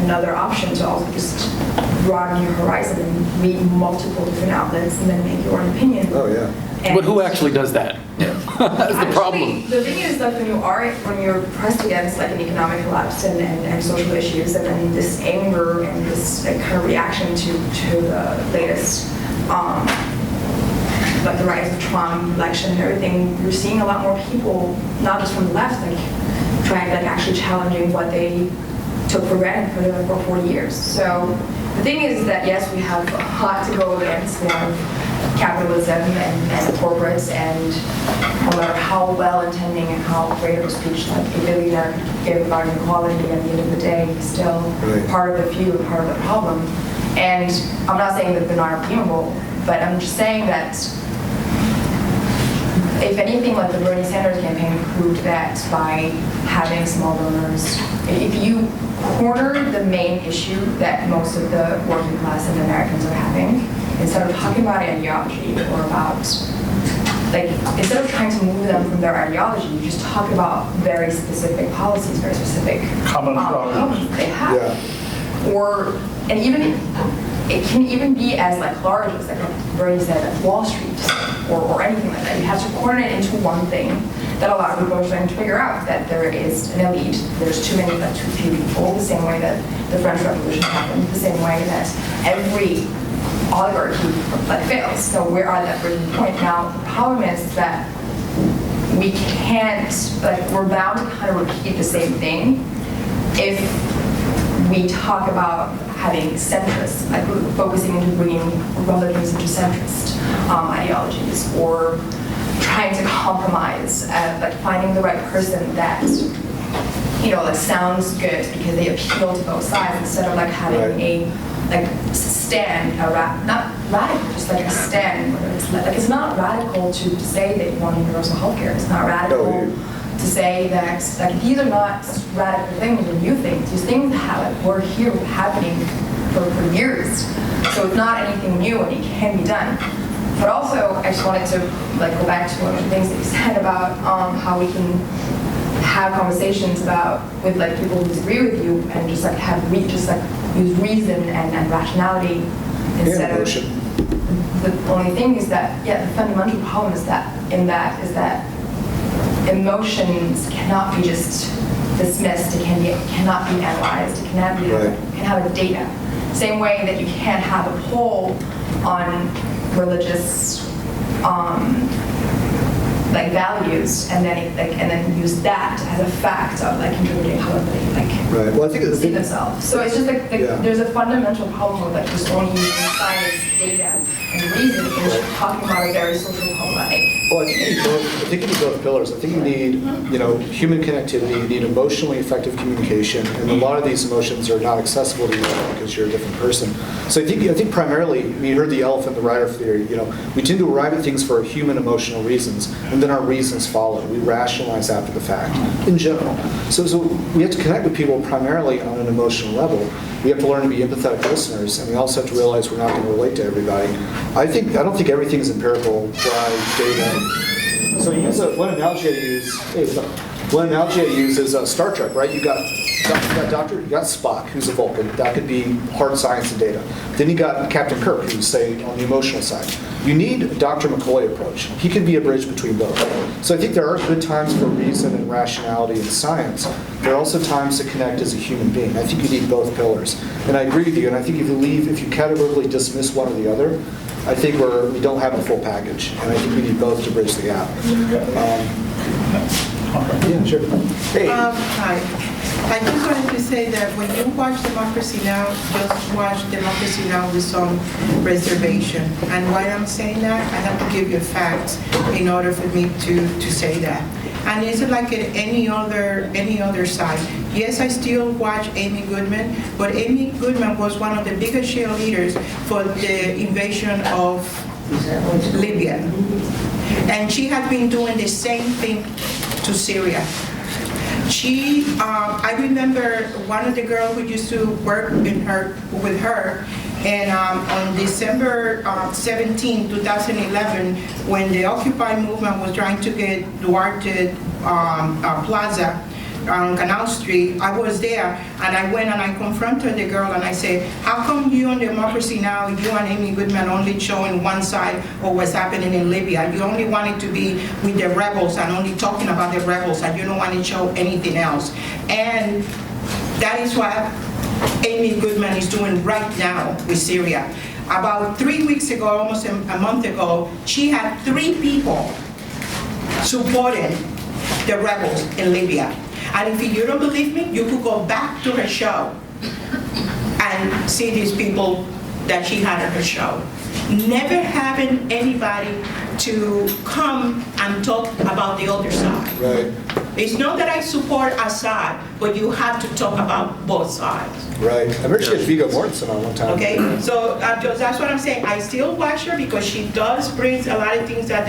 another option to also just broaden your horizon and read multiple different outlets and then make your own opinion. Oh, yeah. But who actually does that? That's the problem. The thing is that when you're pressed against like an economic collapse and social issues, and then this anger and this like, kind of reaction to the latest like the rise of Trump election and everything, you're seeing a lot more people, not just from the left, like trying like actually challenging what they took for granted for 40 years. So the thing is that yes, we have a lot to go against. We have capitalism and corporates, and no matter how well-intending and how great of a speech like a billionaire gave about inequality, at the end of the day, he's still part of the few and part of the problem. And I'm not saying that they're not redeemable, but I'm just saying that if anything, like the Bernie Sanders campaign proved that by having small donors, if you corner the main issue that most of the working class and Americans are having, instead of talking about ideology or about, like, instead of trying to move them from their ideology, you just talk about very specific policies, very specific Common problems they have. Yeah. Or, and even, it can even be as like large as like Bernie said, like Wall Street or anything like that. You have to corner it into one thing that a lot of people are trying to figure out, that there is an elite, there's too many, like too few people, the same way that the French Revolution happened, the same way that every oligarchy like fails. So we're at that breaking point now. The problem is that we can't, like, we're bound to kind of repeat the same thing if we talk about having centrists, like focusing into bringing Republicans into centrist ideologies, or trying to compromise, like finding the right person that, you know, like sounds good because they appeal to both sides, instead of like having a like stand, not radical, just like a stand. Whether it's like, it's not radical to say that you want universal health care. It's not radical to say that, like, these are not radical things or new things. These things were here happening for years. So it's not anything new and it can be done. But also, I just wanted to like go back to one of the things that you said about how we can have conversations with like people who disagree with you and just like use reason and rationality instead of emotion. The only thing is that the fundamental problem is that emotions cannot be just dismissed. It cannot be analyzed. It cannot be can have a data. Same way that you can't have a poll on religious like values and then use that as a fact of like interpreting how they Well, I think see themselves. So it's just like there's a fundamental problem with like just only using science, data, and reason, and just talking about a very social problematic. Well, I think you need both pillars. I think you need, you know, human connectivity. You need emotionally effective communication, and a lot of these emotions are not accessible to you because you're a different person. So I think primarily, I mean, you heard the elephant, the rider theory. You know, we tend to arrive at things for human emotional reasons, and then our reasons follow. We rationalize after the fact, in general. So we have to connect with people primarily on an emotional level. We have to learn to be empathetic listeners, and we also have to realize we're not going to relate to everybody. I don't think everything is empirical, dry data. So one analogy I use is Star Trek, right? You got Doctor, you got Spock, who's a Vulcan. That could be hard science and data. Then you got Captain Kirk, who's, say, on the emotional side. You need a Dr. McCoy approach. He can be a bridge between both. So I think there are good times for reason and rationality in science. There are also times to connect as a human being. I think you need both pillars. And I agree with you. And I think if you categorically dismiss one or the other, I think we don't have a full package. And I think we need both to bridge the gap. Yeah, sure. Hey. Hi. I just wanted to say that when you watch Democracy Now, just watch Democracy Now with some reservation. And why I'm saying that, I have to give you facts in order for me to say that. And it's like at any other side. Yes, I still watch Amy Goodman, but Amy Goodman was one of the biggest cheerleaders for the invasion of Libya. And she had been doing the same thing to Syria. I remember one of the girls who used to work with her, And on December 17, 2011, when the Occupy movement was trying to get Duarte Plaza on Canal Street, I was there, and I went and I confronted the girl and I said, how come you on Democracy Now!, you and Amy Goodman only showing one side of what's happening in Libya? You only wanted to be with the rebels and only talking about the rebels, and you don't want to show anything else. And that is what Amy Goodman is doing right now with Syria. About 3 weeks ago, almost a month ago, she had 3 people supporting the rebels in Libya. And if you don't believe me, you could go back to her show and see these people that she had at her show. Never having anybody to come and talk about the other side. Right. It's not that I support Assad, but you have to talk about both sides. Right. I remember she had Viggo Mortensen on one time. Okay, so that's what I'm saying. I still watch her because she does bring a lot of things that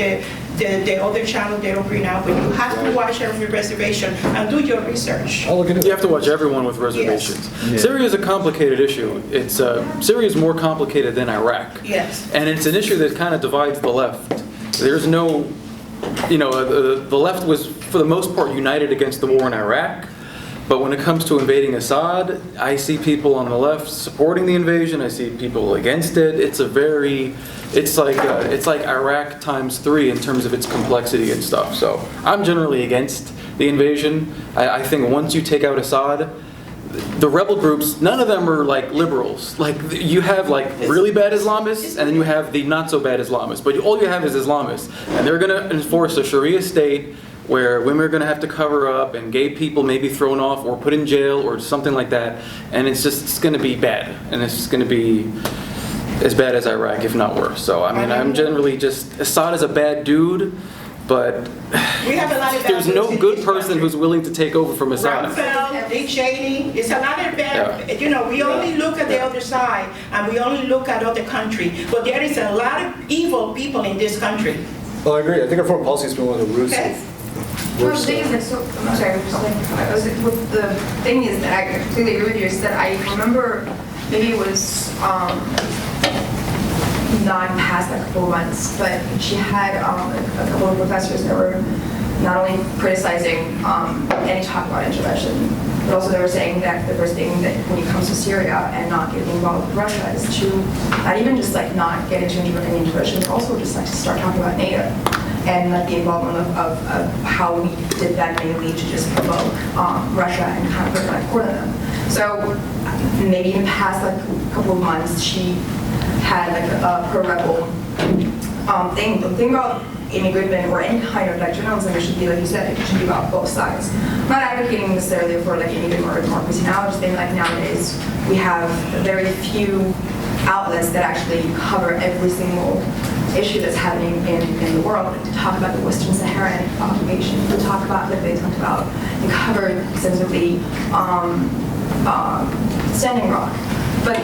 the other channel they don't bring out, but you have to watch her with reservation and do your research. I'll look into it. You have to watch everyone with reservations. Yes. Syria is a complicated issue. It's Syria is more complicated than Iraq. Yes. And it's an issue that kind of divides the left. There's no, the left was, for the most part, united against the war in Iraq. But when it comes to invading Assad, I see people on the left supporting the invasion. I see people against it. It's like Iraq times 3 in terms of its complexity and stuff. So I'm generally against the invasion. I think once you take out Assad, the rebel groups, none of them are like liberals. Like you have like really bad Islamists, and then you have the not so bad Islamists. But all you have is Islamists, and they're going to enforce a Sharia state where women are going to have to cover up, and gay people may be thrown off or put in jail or something like that. And it's going to be bad, and it's just going to be as bad as Iraq, if not worse. So I mean, I'm generally just, Assad is a bad dude, but We have a lot of bad there's no dudes in good this person country. who's willing to take over from Assad. Rumsfeld, Dick Cheney, it's a lot of bad, we only look at the other side and we only look at other country, but there is a lot of evil people in this country. Well, I agree. I think our foreign policy has been one of the roots Okay. of Well, worst the thing is that, so, I'm sorry, the thing is that I completely agree with you, is that I remember, maybe it was, not past a couple of months, but she had a couple of professors that were not only criticizing any talk about intervention, but also they were saying that the first thing that when it comes to Syria and not getting involved with Russia is to not even just like not get into any intervention, but also just like to start talking about NATO and like the involvement of how we did that mainly to just promote Russia and kind of put it on corner them. So maybe in the past like a couple of months, she had like a pro-rebel thing. The thing about Amy Goodman or any kind of like journalism, it should be, like you said, it should be about both sides. I'm not advocating necessarily for like Amy Goodman or Democracy Now!, I just think like nowadays we have very few outlets that actually cover every single issue that's happening in the world. To talk about the Western Saharan occupation, to talk about what they talked about, and covered extensively Standing Rock. But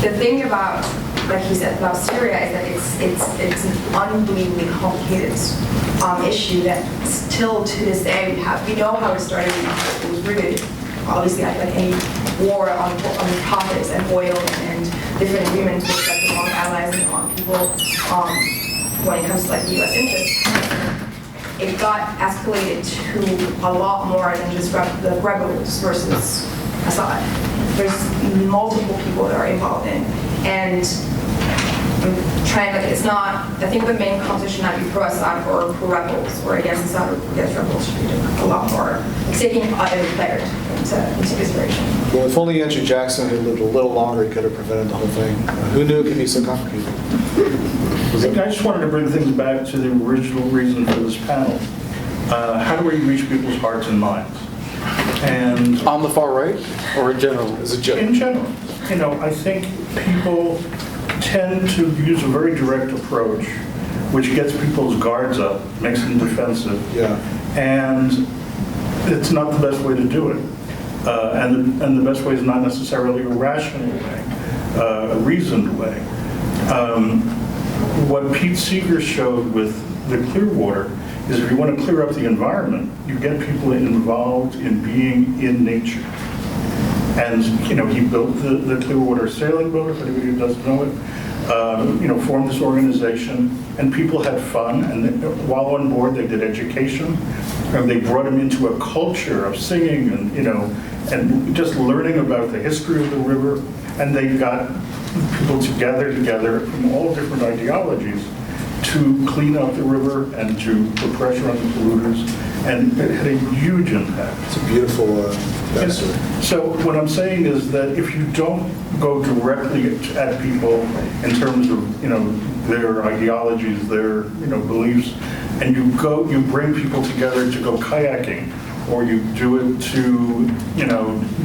the thing about, like you said, about Syria is that it's an unbelievably complicated issue that still to this day we know how it started. It was rooted, obviously, like any war on profits and oil and different agreements with like among allies and among people when it comes to like the U.S. interests. It got escalated to a lot more than just the rebels versus Assad. There's multiple people that are involved in, and I'm trying, like, it's not, I think the main competition should not be pro-Assad or pro-rebels or against Assad or against rebels should be a lot more, taking other players into consideration. Well, if only Andrew Jackson had lived a little longer, he could have prevented the whole thing. Who knew it could be so complicated? I just wanted to bring things back to the original reason for this panel. How do we reach people's hearts and minds? And On the far right or in general? As a joke. in general, I think people tend to use a very direct approach, which gets people's guards up, makes them defensive. Yeah. And it's not the best way to do it. And the best way is not necessarily a rational way, a reasoned way. What Pete Seeger showed with the Clearwater is if you want to clear up the environment, you get people involved in being in nature. And, he built the Clearwater sailing boat, if anybody doesn't know it. Formed this organization, and people had fun, and while on board they did education, and they brought them into a culture of singing and just learning about the history of the river, and they got people together from all different ideologies to clean up the river and to put pressure on the polluters, and it had a huge impact. It's a beautiful backstory. So what I'm saying is that if you don't go directly at people in terms of, their ideologies, their, beliefs, and you bring people together to go kayaking, or you do it to,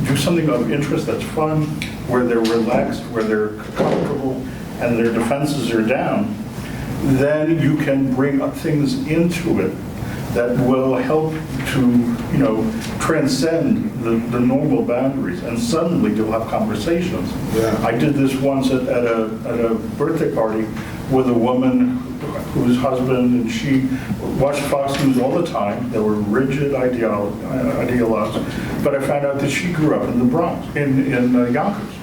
do something of interest that's fun, where they're relaxed, where they're comfortable, and their defenses are down, then you can bring up things into it that will help to, transcend the normal boundaries, and suddenly you'll have conversations. Yeah. I did this once at a birthday party with a woman whose husband and she watched Fox News all the time. They were rigid ideologues, but I found out that she grew up in the Bronx, in Yonkers.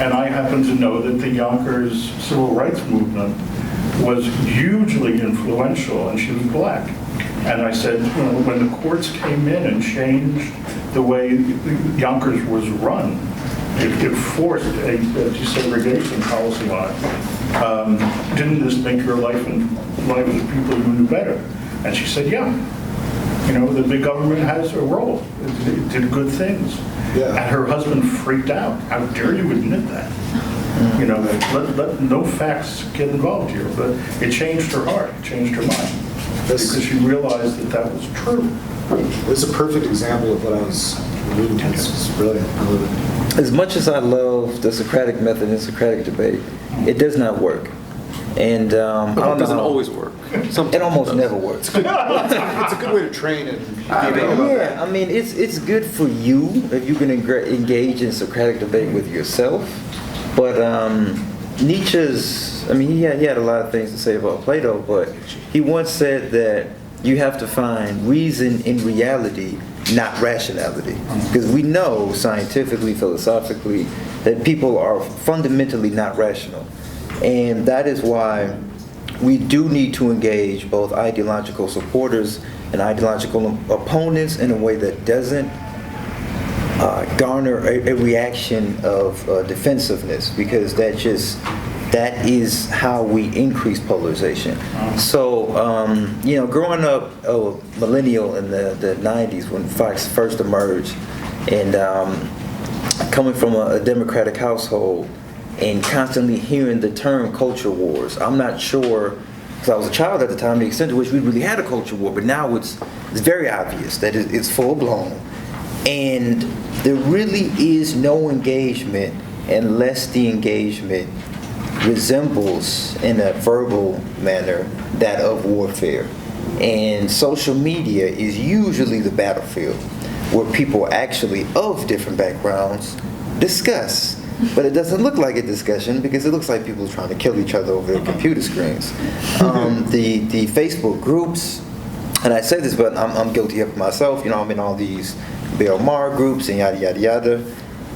And I happen to know that the Yonkers civil rights movement was hugely influential, and she was black. And I said, when the courts came in and changed the way Yonkers was run, it forced a desegregation policy on it. Didn't this make your life and lives of people who knew better? And she said, yeah. The big government has a role. It did good things. Yeah. And her husband freaked out. How dare you admit that? Let no facts get involved here. But it changed her heart, it changed her mind. Because she realized that was true. It's a perfect example of what I was alluding to. It's brilliant. I love it. As much as I love the Socratic method and Socratic debate, it does not work. And I don't It doesn't know. always work. It almost never works. It's a good way to train and Yeah, I mean, it's good for you if you can engage in Socratic debate with yourself. But Nietzsche's, he had a lot of things to say about Plato, but he once said that you have to find reason in reality, not rationality. Because we know scientifically, philosophically, that people are fundamentally not rational. And that is why we do need to engage both ideological supporters and ideological opponents in a way that doesn't garner a reaction of defensive,ness, because that is how we increase polarization. So, growing up a millennial in the 90s when Fox first emerged, and coming from a Democratic household, and constantly hearing the term culture wars. I'm not sure, because I was a child at the time, the extent to which we really had a culture war, but now it's very obvious that it's full blown. And there really is no engagement unless the engagement resembles, in a verbal manner, that of warfare. And social media is usually the battlefield where people actually of different backgrounds discuss. But it doesn't look like a discussion because it looks like people are trying to kill each other over their computer screens. The Facebook groups, and I say this, but I'm guilty of it myself. I'm in all these Bill Maher groups and yada yada yada,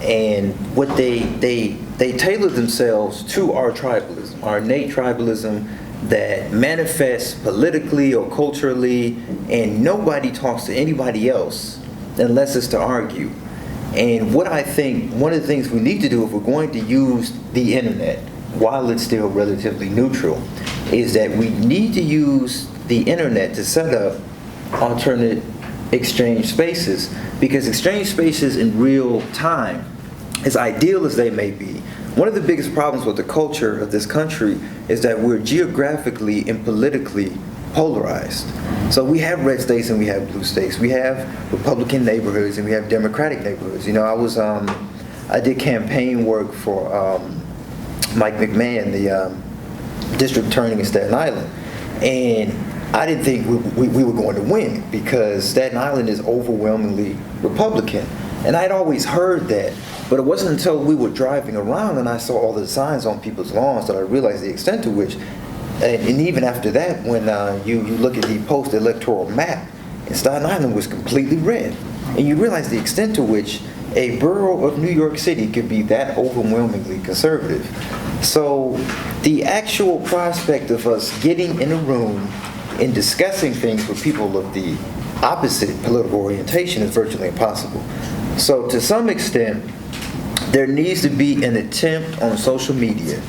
and what they tailor themselves to our tribalism, our innate tribalism that manifests politically or culturally, and nobody talks to anybody else unless it's to argue. And what I think one of the things we need to do if we're going to use the internet while it's still relatively neutral is that we need to use the internet to set up alternate exchange spaces, because exchange spaces in real time, as ideal as they may be, one of the biggest problems with the culture of this country is that we're geographically and politically polarized. So we have red states and we have blue states. We have Republican neighborhoods and we have Democratic neighborhoods. I did campaign work for Mike McMahon, the district attorney in Staten Island, and I didn't think we were going to win because Staten Island is overwhelmingly Republican. And I'd always heard that, but it wasn't until we were driving around and I saw all the signs on people's lawns that I realized the extent to which, and even after that, when you look at the post-electoral map, and Staten Island was completely red. And you realize the extent to which a borough of New York City could be that overwhelmingly conservative. So the actual prospect of us getting in a room and discussing things with people of the opposite political orientation is virtually impossible. So to some extent, there needs to be an attempt on social media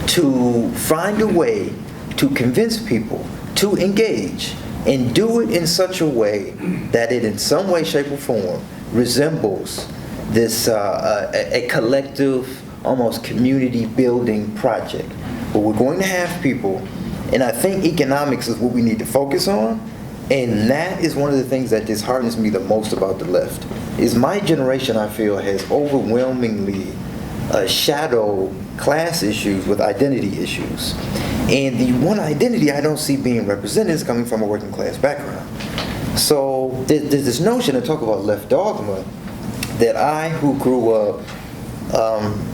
to find a way to convince people to engage and do it in such a way that it in some way, shape, or form resembles this a collective, almost community building project. But we're going to have people, and I think economics is what we need to focus on, and that is one of the things that disheartens me the most about the left, is my generation, I feel, has overwhelmingly shadowed class issues with identity issues. And the one identity I don't see being represented is coming from a working class background. So there's this notion to talk about left dogma that I, who grew up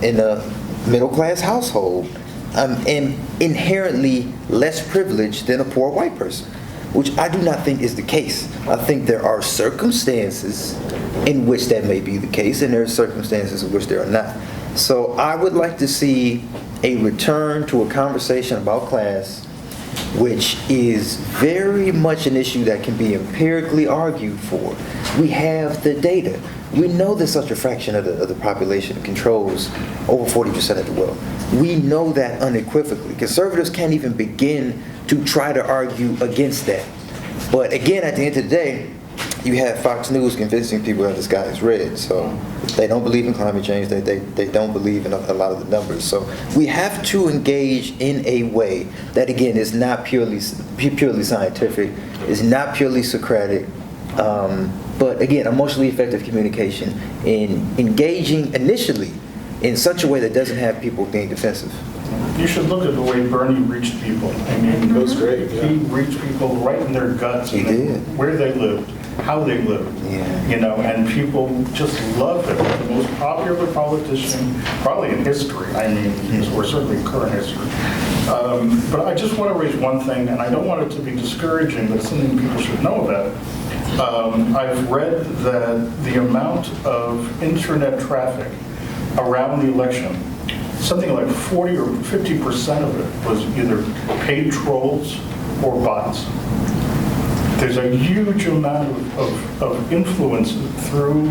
in a middle class household, am inherently less privileged than a poor white person, which I do not think is the case. I think there are circumstances in which that may be the case, and there are circumstances in which there are not. So I would like to see a return to a conversation about class, which is very much an issue that can be empirically argued for. We have the data. We know that such a fraction of the population controls over 40% of the wealth. We know that unequivocally. Conservatives can't even begin to try to argue against that. But again, at the end of the day, you have Fox News convincing people that the sky is red. So they don't believe in climate change. They don't believe in a lot of the numbers. So we have to engage in a way that, again, is not purely scientific, is not purely Socratic, but again, emotionally effective communication in engaging initially in such a way that doesn't have people being defensive. You should look at the way Bernie reached people. I mean, That was great, yeah. He reached people right in their guts. He did. Where they lived, how they lived. Yeah. You know, and people just loved it. The most popular politician probably in history, I mean, or certainly current history. But I just want to raise one thing, and I don't want it to be discouraging, but it's something people should know about. I've read that the amount of internet traffic around the election, something like 40 or 50% of it was either paid trolls or bots. There's a huge amount of influence through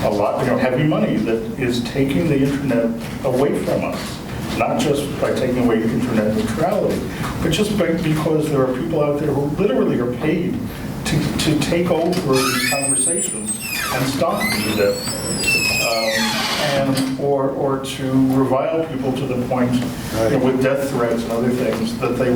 a lot, heavy money that is taking the internet away from us. Not just by taking away internet neutrality, but just because there are people out there who literally are paid to take over these conversations and stop them to death. Or to revile people to the point, with death threats and other things, that they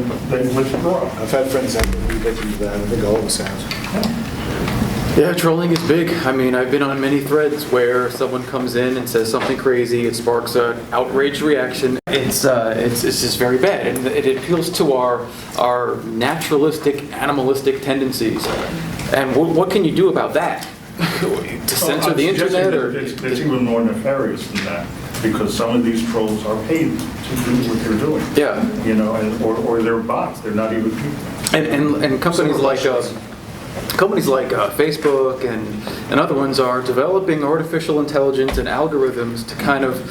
withdraw. I've had friends that would be victims of that. I think all of us have. Yeah, trolling is big. I mean, I've been on many threads where someone comes in and says something crazy. It sparks an outraged reaction. It's just very bad, and it appeals to our naturalistic, animalistic tendencies. And what can you do about that? To censor the internet, or it's even more nefarious than that, because some of these trolls are paid to do what they're doing. Yeah, or they're bots. They're not even people. And companies like Facebook and other ones are developing artificial intelligence and algorithms to kind of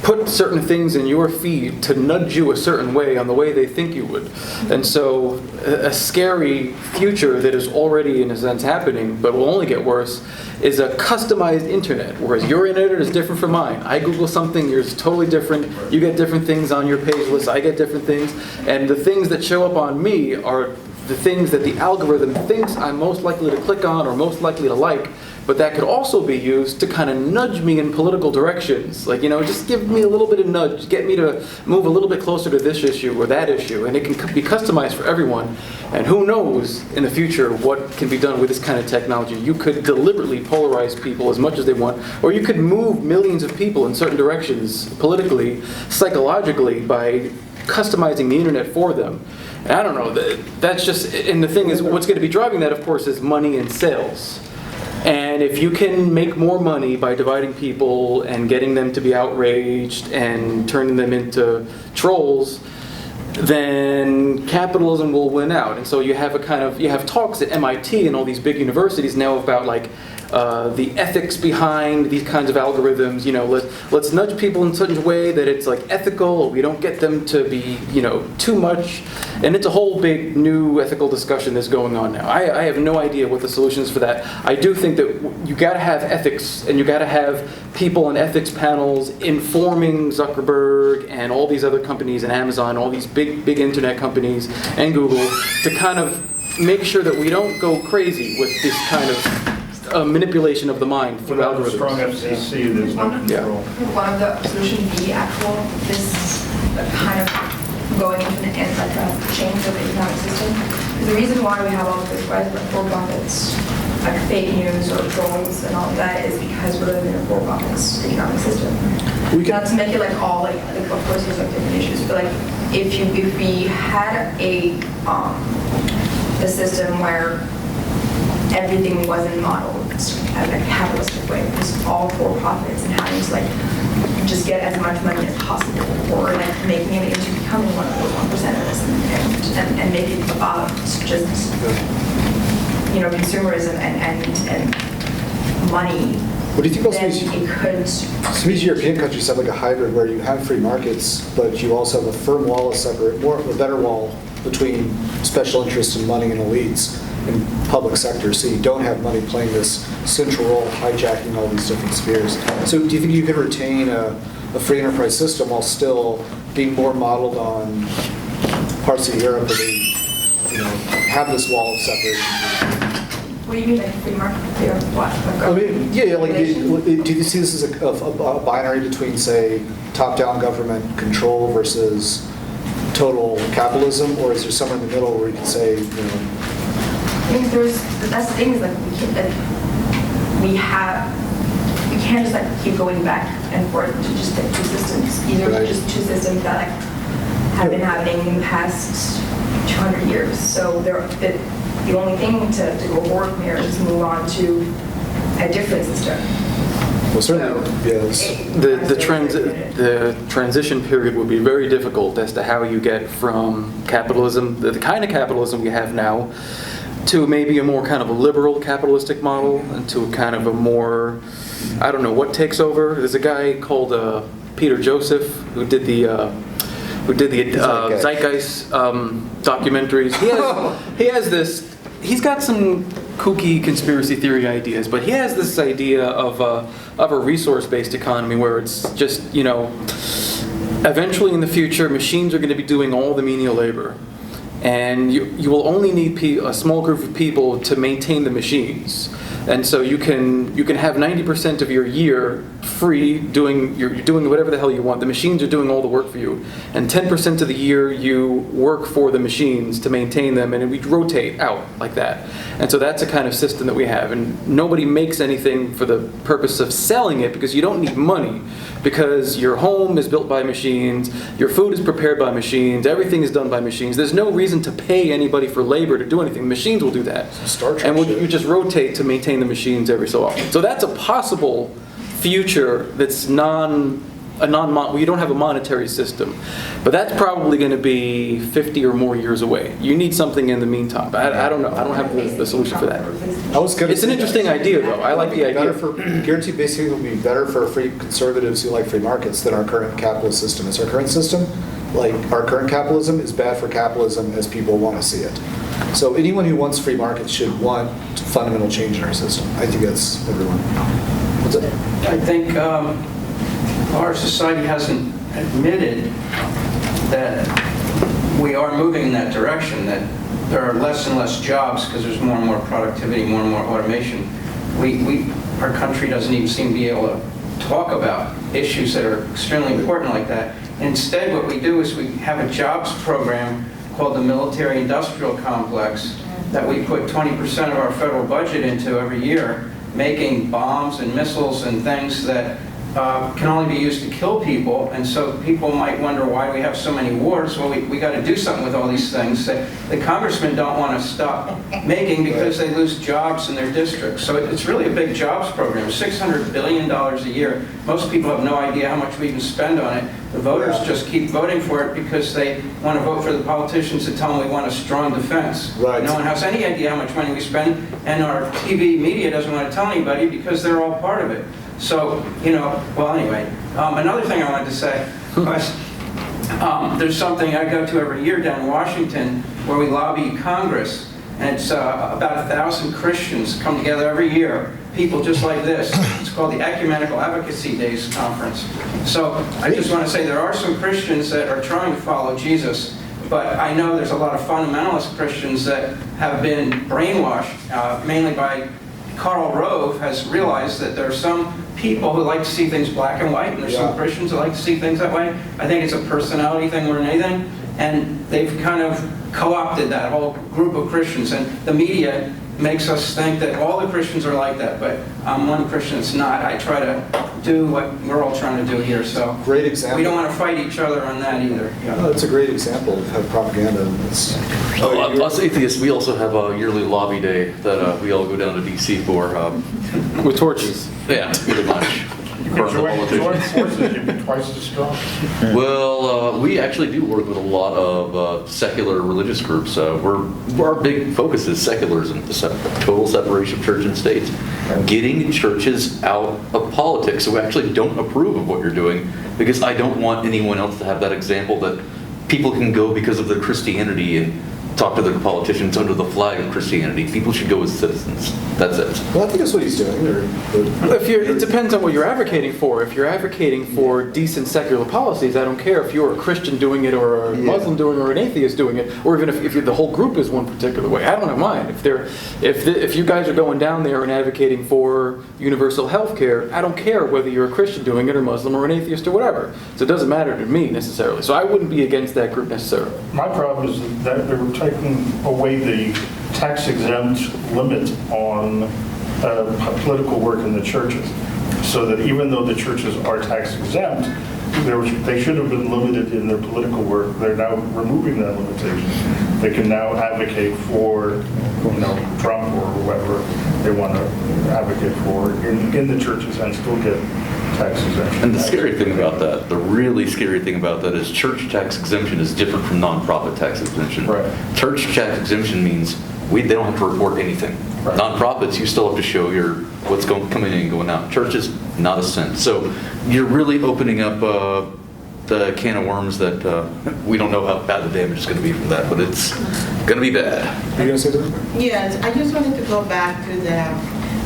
put certain things in your feed to nudge you a certain way on the way they think you would. And so a scary future that is already in a sense happening, but will only get worse, is a customized internet, whereas your internet is different from mine. I Google something, yours is totally different. You get different things on your page list, I get different things. And the things that show up on me are the things that the algorithm thinks I'm most likely to click on or most likely to like, but that could also be used to kind of nudge me in political directions. Like, just give me a little bit of nudge, get me to move a little bit closer to this issue or that issue, and it can be customized for everyone. And who knows in the future what can be done with this kind of technology. You could deliberately polarize people as much as they want, or you could move millions of people in certain directions politically, psychologically, by customizing the internet for them. And I don't know, that's just, and the thing is, what's going to be driving that, of course, is money and sales. And if you can make more money by dividing people and getting them to be outraged and turning them into trolls, then capitalism will win out. And so you have talks at MIT and all these big universities now about like the ethics behind these kinds of algorithms. Let's nudge people in such a way that it's like ethical. We don't get them to be, too much. And it's a whole big new ethical discussion that's going on now. I have no idea what the solution is for that. I do think that you got to have ethics, and you got to have people on ethics panels informing Zuckerberg and all these other companies and Amazon, all these big internet companies and Google to kind of make sure that we don't go crazy with this kind of manipulation of the mind through Without a algorithms. strong FCC, there's no control. One of the solutions be actual, this kind of going into like a change of the economic system. Because the reason why we have all of this rise of for-profits, like fake news or trolls and all of that, is because we're living in a for-profits economic system. Not to make it like all like of course there's like different issues, but like if we had a system where everything wasn't modeled as like a capitalistic way, it was all for profits and having to like just get as much money as possible, or like making it into becoming one of those 1%ers and make it about just consumerism and money. What do you think about then some of these European countries have like a hybrid where you have free markets, but you also have a firm wall of separate, a better wall between special interests and money and elites in public sector, so you don't have money playing this central role, hijacking all these different spheres. So do you think you could retain a free enterprise system while still being more modeled on parts of Europe where they have this wall of separation? What do you mean, like free market? What? Do you see this as a binary between, say, top-down government control versus total capitalism, or is there somewhere in the middle where you can say, I think that's the thing is like we can't just like keep going back and forth to just like two systems. Either just two systems that like have been happening in the past 200 years. So the only thing to go forward from here is move on to a different system. Well, certainly, yes. The transition period will be very difficult as to how you get from capitalism, the kind of capitalism we have now, to maybe a more kind of a liberal capitalistic model, and to a kind of a more, I don't know what takes over. There's a guy called Peter Joseph who did the Zeitgeist documentaries. He has this. He's got some kooky conspiracy theory ideas, but he has this idea of a resource-based economy where it's just eventually in the future machines are going to be doing all the menial labor. And you will only need a small group of people to maintain the machines. And so you can have 90% of your year free you're doing whatever the hell you want. The machines are doing all the work for you. And 10% of the year you work for the machines to maintain them, and we rotate out like that. And so that's a kind of system that we have. And nobody makes anything for the purpose of selling it, because you don't need money, because your home is built by machines, your food is prepared by machines, everything is done by machines. There's no reason to pay anybody for labor to do anything. The machines will do that. Star Trek and shit. you just rotate to maintain the machines every so often. So that's a possible future that's we don't have a monetary system, but that's probably going to be 50 or more years away. You need something in the meantime. I don't know. I don't have the solution for that. It's an interesting idea, though. I like the idea. Guaranteed basically will be better for free conservatives who like free markets than our current capitalist system. It's our current system, like our current capitalism, is bad for capitalism as people want to see it. So anyone who wants free markets should want fundamental change in our system. I think that's everyone. What's it? I think our society hasn't admitted that we are moving in that direction, that there are less and less jobs because there's more and more productivity, more and more automation. Our country doesn't even seem to be able to talk about issues that are extremely important like that. Instead, what we do is we have a jobs program called the Military Industrial Complex that we put 20% of our federal budget into every year, making bombs and missiles and things that can only be used to kill people, and so people might wonder why we have so many wars. Well, we got to do something with all these things that the congressmen don't want to stop making because they lose jobs in their districts. So it's really a big jobs program, $600 billion a year. Most people have no idea how much we can spend on it. The voters just keep voting for it because they want to vote for the politicians that tell them we want a strong defense. Right. No one has any idea how much money we spend, and our TV media doesn't want to tell anybody because they're all part of it. So, well, anyway, another thing I wanted to say was there's something I go to every year down in Washington where we lobby Congress, and it's about 1,000 Christians come together every year, people just like this. It's called the Ecumenical Advocacy Days Conference. So I just want to say there are some Christians that are trying to follow Jesus, but I know there's a lot of fundamentalist Christians that have been brainwashed, mainly by Karl Rove has realized that there are some people who like to see things black and white, and there's some Christians who like to see things that way. I think it's a personality thing more than anything, and they've kind of co-opted that whole group of Christians, and the media makes us think that all the Christians are like that, but I'm one Christian that's not. I try to do what we're all trying to do here, so Great example. we don't want to fight each other on that either. No, it's a great example of how propaganda. Us atheists, we also have a yearly lobby day that we all go down to DC for. With torches. Yeah, pretty much. Burn the Join politicians. forces, you'd be twice as strong. Well, we actually do work with a lot of secular religious groups. Our big focus is secularism, the total separation of church and state. Getting churches out of politics. So we actually don't approve of what you're doing because I don't want anyone else to have that example that people can go because of their Christianity and talk to their politicians under the flag of Christianity. People should go as citizens. That's it. Well, I think that's what he's doing. It depends on what you're advocating for. If you're advocating for decent secular policies, I don't care if you're a Christian doing it or a Muslim doing it or an atheist doing it, or even if the whole group is one particular way. I don't mind. If you guys are going down there and advocating for universal health care, I don't care whether you're a Christian doing it or Muslim or an atheist or whatever. So it doesn't matter to me necessarily. So I wouldn't be against that group necessarily. My problem is that they were taking away the tax-exempt limit on political work in the churches, so that even though the churches are tax-exempt, they should have been limited in their political work. They're now removing that limitation. They can now advocate for, Trump or whoever they want to advocate for in the churches and still get tax exemption. And the scary thing about that, the really scary thing about that is church tax exemption is different from nonprofit tax exemption. Right. Church tax exemption means they don't have to report anything. Right. Nonprofits, you still have to show what's coming in and going out. Churches, not a cent. So you're really opening up the can of worms that we don't know how bad the damage is going to be from that, but it's going to be bad. Are you going to say that? Yes, I just wanted to go back to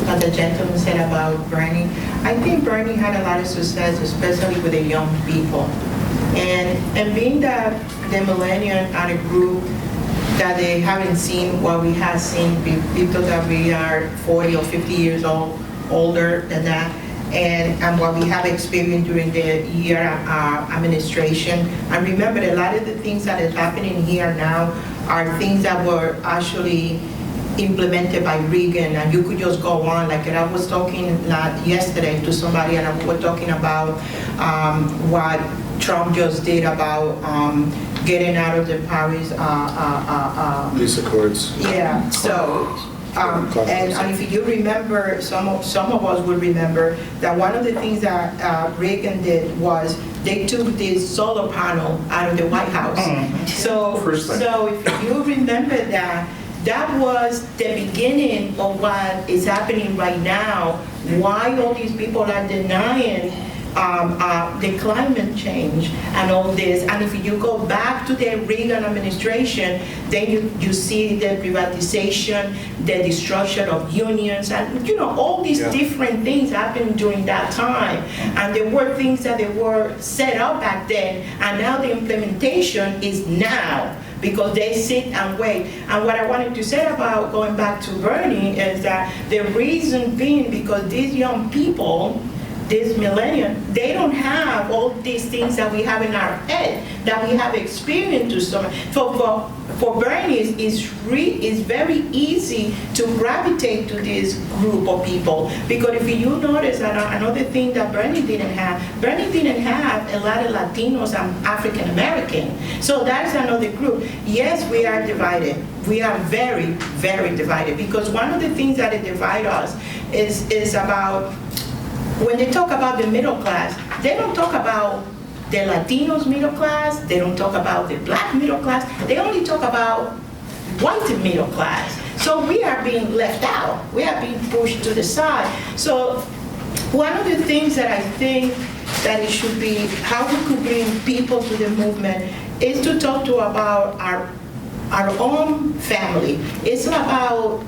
what the gentleman said about Bernie. I think Bernie had a lot of success, especially with the young people. And being that the millennials are a group that they haven't seen what we have seen, people that we are 40 or 50 years old, older than that, and what we have experienced during the year administration. And remember, a lot of the things that is happening here now are things that were actually implemented by Reagan, and you could just go on. Like I was talking yesterday to somebody, and we were talking about what Trump just did about getting out of the Paris Peace Accords. Yeah. So. And if you remember, some of us will remember that one of the things that Reagan did was they took this solar panel out of the White House. So if you remember that was the beginning of what is happening right now. Why all these people are denying the climate change and all this. And if you go back to the Reagan administration, then you see the privatization, the destruction of unions, and all these different things happened during that time. And there were things that they were set up back then, and now the implementation is now, because they sit and wait. And what I wanted to say about going back to Bernie is that the reason being because these young people this millennium, they don't have all these things that we have in our head, that we have experienced to some. For Bernie, it's very easy to gravitate to this group of people, because if you notice another thing that Bernie didn't have a lot of Latinos and African American. So that's another group. Yes, we are divided. We are very, very divided, because one of the things that divide us is about, when they talk about the middle class, they don't talk about the Latinos middle class, they don't talk about the black middle class, they only talk about white middle class. So we are being left out, we are being pushed to the side. So one of the things that I think that it should be, how we could bring people to the movement, is to talk to about our own family. It's about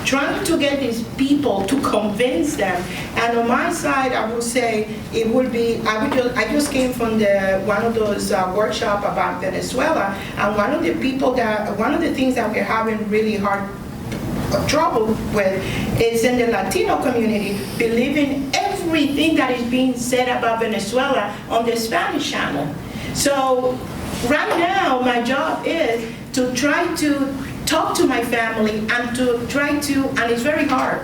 trying to get these people to convince them. And on my side, I would say it would be, I just came from one of those workshops about Venezuela, and one of the things that we're having really hard trouble with is in the Latino community believing everything that is being said about Venezuela on the Spanish channel. So right now, my job is to try to talk to my family and to try to, and it's very hard.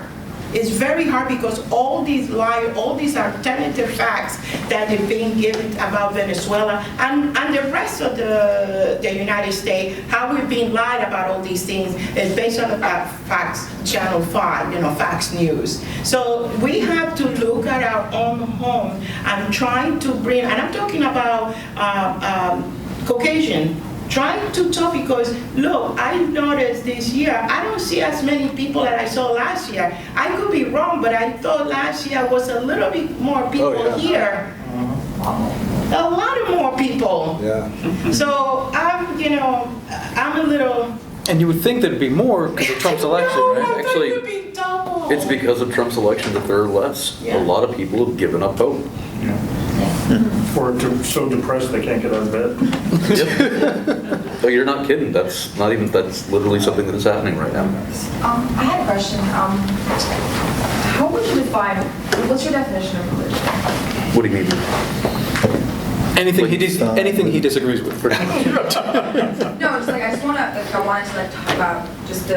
It's very hard because all these lies, all these alternative facts that are being given about Venezuela and the rest of the United States, how we're being lied about all these things is based on the Facts Channel 5, Facts News. So we have to look at our own home and trying to bring, and I'm talking about Caucasian, trying to talk, because look, I noticed this year, I don't see as many people that I saw last year. I could be wrong, but I thought last year was a little bit more people here. A lot of more people. Yeah. So I'm a little. And you would think there'd be more because of Trump's election, No, right? I thought it'd be double. It's because of Trump's election that there are less. Yeah. A lot of people have given up hope. Or so depressed they can't get out of bed. Yep. Oh, you're not kidding. That's literally something that is happening right now. I had a question. How would you define, what's your definition of religion? What do you mean? Anything he disagrees with. No, it's like I wanted to talk about just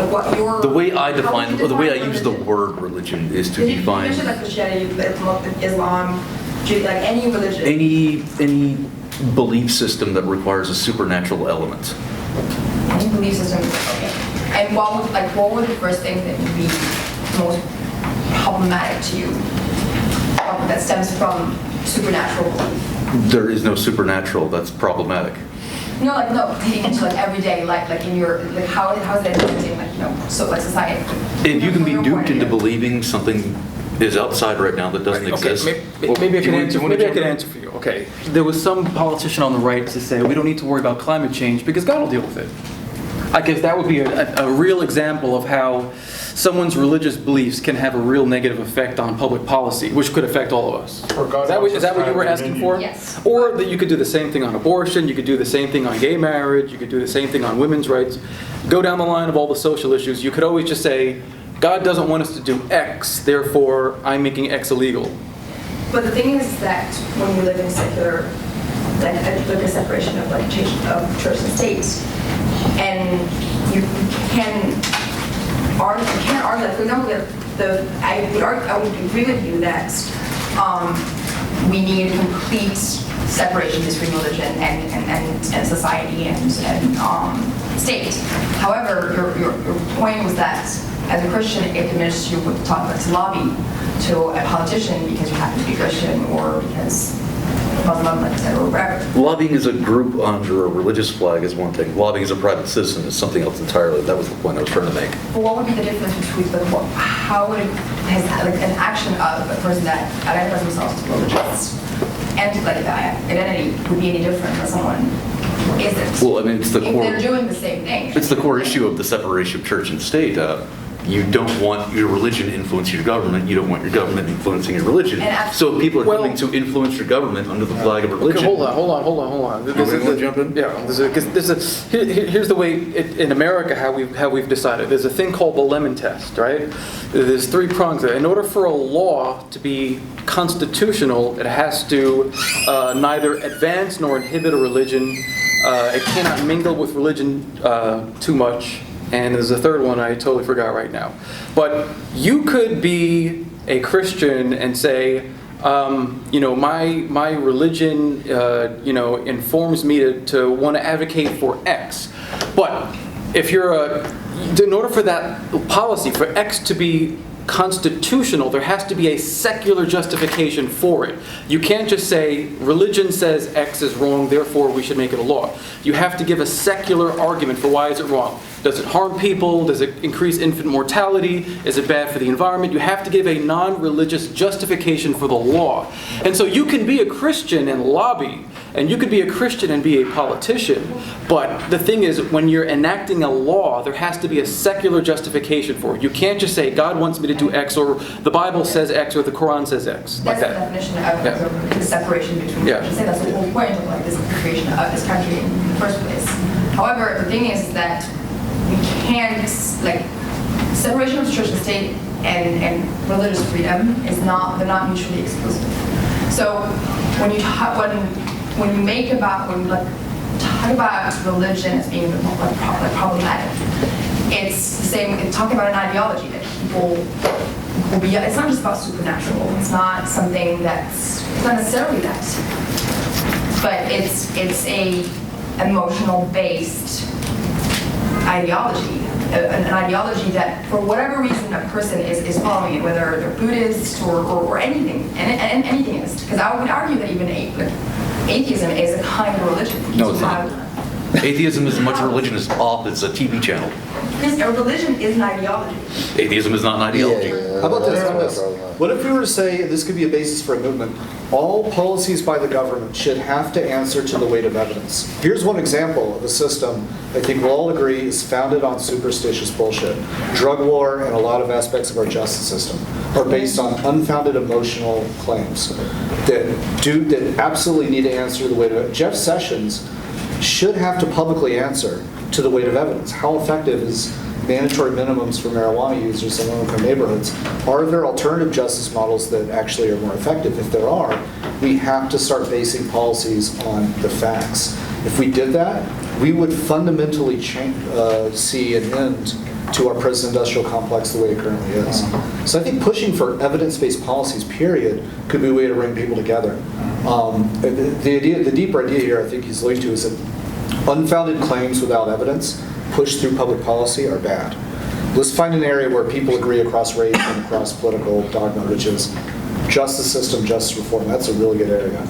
what your. The way I define, or the way I religion. use the word religion is to You define mentioned like Christianity, Islam, like any religion. any belief system that requires a supernatural element. Any belief system. Okay. And what were the first things that would be most problematic to you that stems from supernatural belief? There is no supernatural that's problematic. No, leading into every day, like in your, how is that influencing, society? If you can be From your point duped of into view. believing something is outside right now that doesn't exist. Maybe I can answer for you. Okay. There was some politician on the right to say we don't need to worry about climate change because God will deal with it. I guess that would be a real example of how someone's religious beliefs can have a real negative effect on public policy, which could affect all of us. Or God Is that what you were wants us to asking have for? dominion. Yes. Or that you could do the same thing on abortion, you could do the same thing on gay marriage, you could do the same thing on women's rights. Go down the line of all the social issues. You could always just say, God doesn't want us to do X, therefore I'm making X illegal. But the thing is that when you live in secular, like a separation of church and state, and you can't argue that. For example, I would agree with you that we need complete separation between religion and society and state. However, your point was that as a Christian, it diminishes you with talk about to lobby to a politician because you happen to be Christian or because Muslim, like I said, or whatever. Lobbying as a group under a religious flag is one thing. Lobbying as a private citizen is something else entirely. That was the point I was trying to make. But what would be the difference between how would an action of a person that identifies themselves as religious and identity would be any different from someone who isn't? Well, I mean, it's the if core. they're doing the same thing. It's the core issue of the separation of church and state. you don't want your religion influencing your government, you don't want your government influencing your religion. So if people are coming to influence your government under the flag of religion. Okay, hold on. Anybody want to jump in? Yeah, here's the way in America how we've decided. There's a thing called the lemon test, right? There's 3 prongs there. In order for a law to be constitutional, it has to neither advance nor inhibit a religion. It cannot mingle with religion too much. And there's a third one I totally forgot right now. But you could be a Christian and say, my religion, informs me to want to advocate for X. But if in order for that policy, for X to be constitutional, there has to be a secular justification for it. You can't just say, religion says X is wrong, therefore we should make it a law. You have to give a secular argument for why is it wrong. Does it harm people? Does it increase infant mortality? Is it bad for the environment? You have to give a non-religious justification for the law. And so you can be a Christian and lobby, and you could be a Christian and be a politician, but the thing is, when you're enacting a law, there has to be a secular justification for it. You can't just say, God wants me to do X, or the Bible says X, or the Quran says X. That's like the that. definition of the separation between church and state. That's the whole point of this creation of this country in the first place. However, the thing is that we can't, separation of church and state and religious freedom they're not mutually exclusive. So when you talk about religion as being problematic, it's the same. Talking about an ideology that people will be. It's not just about supernatural. It's not something it's not necessarily that, but it's a emotional based ideology, an ideology that for whatever reason a person is following it, whether they're Buddhist or anything, and anything is. Because I would argue that even atheism is a kind of religion. No, it's not. Atheism is as much a religion as pop. It's a TV channel. Because a religion is an ideology. Atheism is not an ideology. How about this? What if we were to say, this could be a basis for a movement, all policies by the government should have to answer to the weight of evidence. Here's one example of a system I think we'll all agree is founded on superstitious bullshit. Drug war and a lot of aspects of our justice system are based on unfounded emotional claims that absolutely need to answer to the weight of evidence. Jeff Sessions should have to publicly answer to the weight of evidence. How effective is mandatory minimums for marijuana users in low-income neighborhoods? Are there alternative justice models that actually are more effective? If there are, we have to start basing policies on the facts. If we did that, we would fundamentally see an end to our prison-industrial complex the way it currently is. So I think pushing for evidence-based policies, period, could be a way to bring people together. The deeper idea here, I think he's alluding to, is that unfounded claims without evidence pushed through public policy are bad. Let's find an area where people agree across race and across political dogma, which is justice system, justice reform. That's a really good area.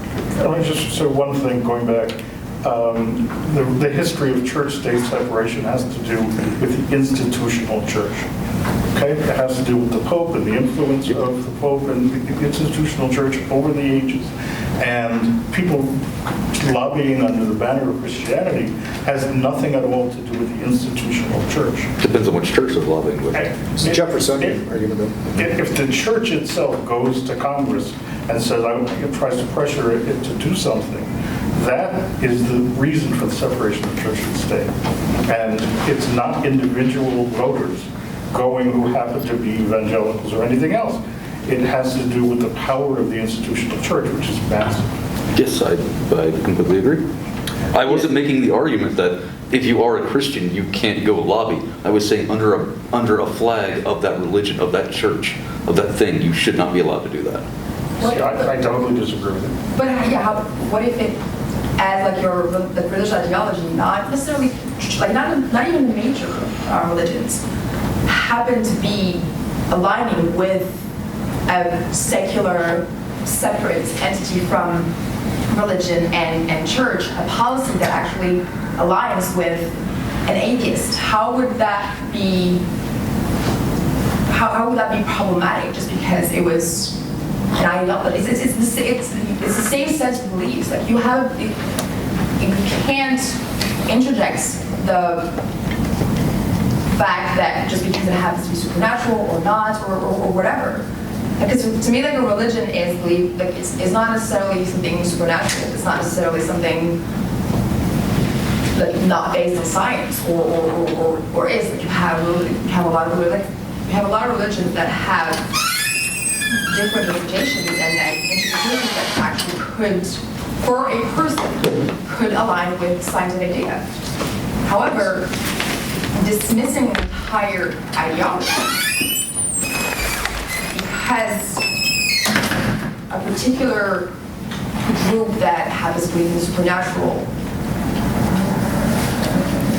Let me just say one thing going back. The history of church-state separation has to do with the institutional church. Okay? It has to do with the Pope and the influence of the Pope and the institutional church over the ages. And people lobbying under the banner of Christianity has nothing at all to do with the institutional church. Depends on which church they're lobbying with. It's a Jeffersonian argument, though. If the church itself goes to Congress and says, tries to pressure it to do something, that is the reason for the separation of church and state. And it's not individual voters going who happen to be evangelicals or anything else. It has to do with the power of the institutional church, which is massive. Yes, I completely agree. I wasn't making the argument that if you are a Christian, you can't go lobby. I was saying under a flag of that religion, of that church, of that thing, you should not be allowed to do that. See, I totally disagree with it. But what if it, as the religious ideology, not necessarily, not even the major religions, happen to be aligning with a secular, separate entity from religion and church, a policy that actually aligns with an atheist? How would that be? How would that be problematic? Just because it was an ideology, it's the same sense of beliefs. Like you can't interject fact that just because it happens to be supernatural or not or whatever. Because to me, like a religion is like it's not necessarily something supernatural. It's not necessarily something like not based on science or is. Like you have a lot of religions that have different interpretations and interpretations that actually could, for a person, could align with scientific data. However, dismissing an entire ideology because a particular group that happens to believe in the supernatural.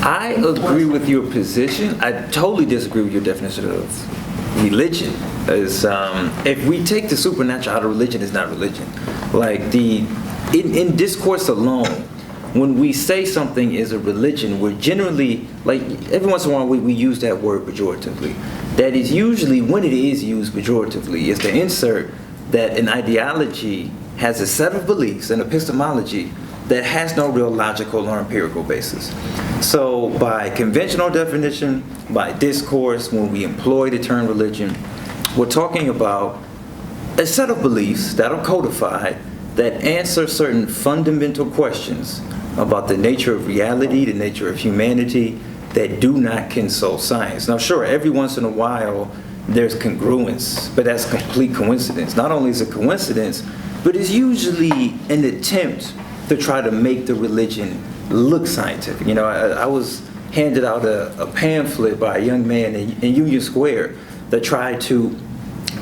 I agree with your position. I totally disagree with your definition of religion. If we take the supernatural out of religion, it's not religion. Like in discourse alone, when we say something is a religion, we're generally, like every once in a while we use that word pejoratively. That is usually, when it is used pejoratively, is to insert that an ideology has a set of beliefs and epistemology that has no real logical or empirical basis. So by conventional definition, by discourse, when we employ the term religion, we're talking about a set of beliefs that are codified that answer certain fundamental questions about the nature of reality, the nature of humanity, that do not consult science. Now sure, every once in a while there's congruence, but that's complete coincidence. Not only is it coincidence, but it's usually an attempt to try to make the religion look scientific. You know, I was handed out a pamphlet by a young man in Union Square that tried to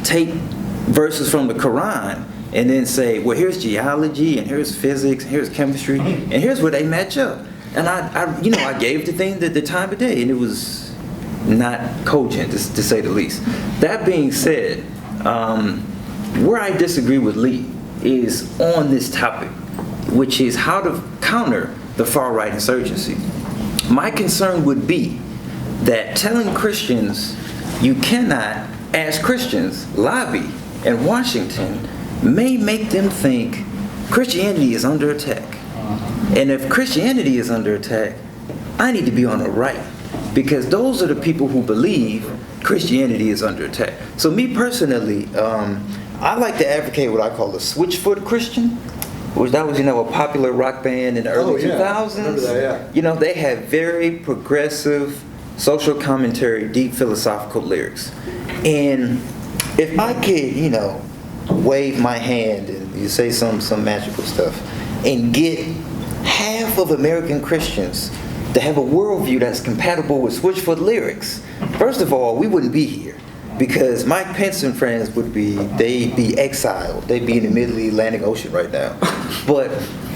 take verses from the Quran and then say, well, here's geology, and here's physics, and here's chemistry, and here's where they match up. And I gave the thing the time of day, and it was not cogent, to say the least. That being said, where I disagree with Lee is on this topic, which is how to counter the far-right insurgency. My concern would be that telling Christians you cannot, as Christians, lobby in Washington may make them think Christianity is under attack. And if Christianity is under attack, I need to be on the right, because those are the people who believe Christianity is under attack. So me personally, I like to advocate what I call the Switchfoot Christian, which that was, a popular rock band in the early 2000s. Remember that, yeah. They had very progressive social commentary, deep philosophical lyrics. And if I could, wave my hand and you say some magical stuff and get half of American Christians to have a worldview that's compatible with Switchfoot lyrics, first of all, we wouldn't be here, because Mike Pence and friends they'd be exiled. They'd be in the middle of the Atlantic Ocean right now. But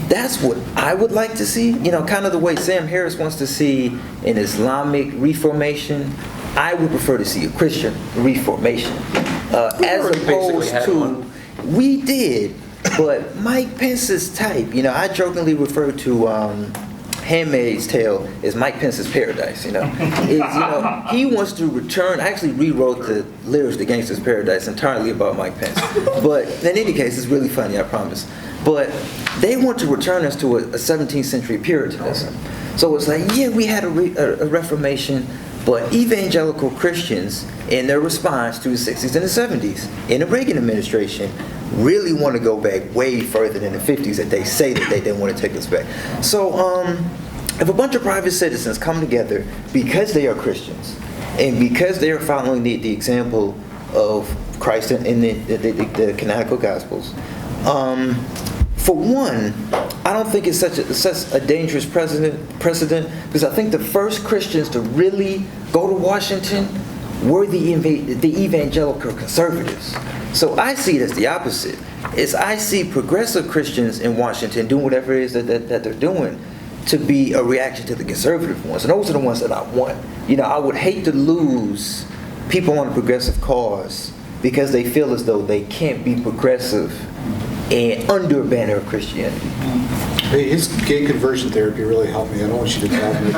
that's what I would like to see, kind of the way Sam Harris wants to see an Islamic reformation. I would prefer to see a Christian reformation. As opposed to, we did, but Mike Pence's type, I jokingly refer to Handmaid's Tale as Mike Pence's Paradise, he wants to return. I actually rewrote the lyrics to Gangsta's Paradise entirely about Mike Pence. But in any case, it's really funny, I promise. But they want to return us to a 17th century Puritanism. So it's like, yeah, we had a Reformation, but evangelical Christians, in their response to the 60s and the 70s, in the Reagan administration, really want to go back way further than the 50s that they say that they didn't want to take us back. So if a bunch of private citizens come together because they are Christians and because they are following the example of Christ in the canonical Gospels, for one, I don't think it's such a dangerous precedent, because I think the first Christians to really go to Washington were the evangelical conservatives. So I see it as the opposite. I see progressive Christians in Washington doing whatever it is that they're doing to be a reaction to the conservative ones. And those are the ones that I want. I would hate to lose people on a progressive cause because they feel as though they can't be progressive and under a banner of Christianity. Hey, his gay conversion therapy really helped me. I don't want you to tell me.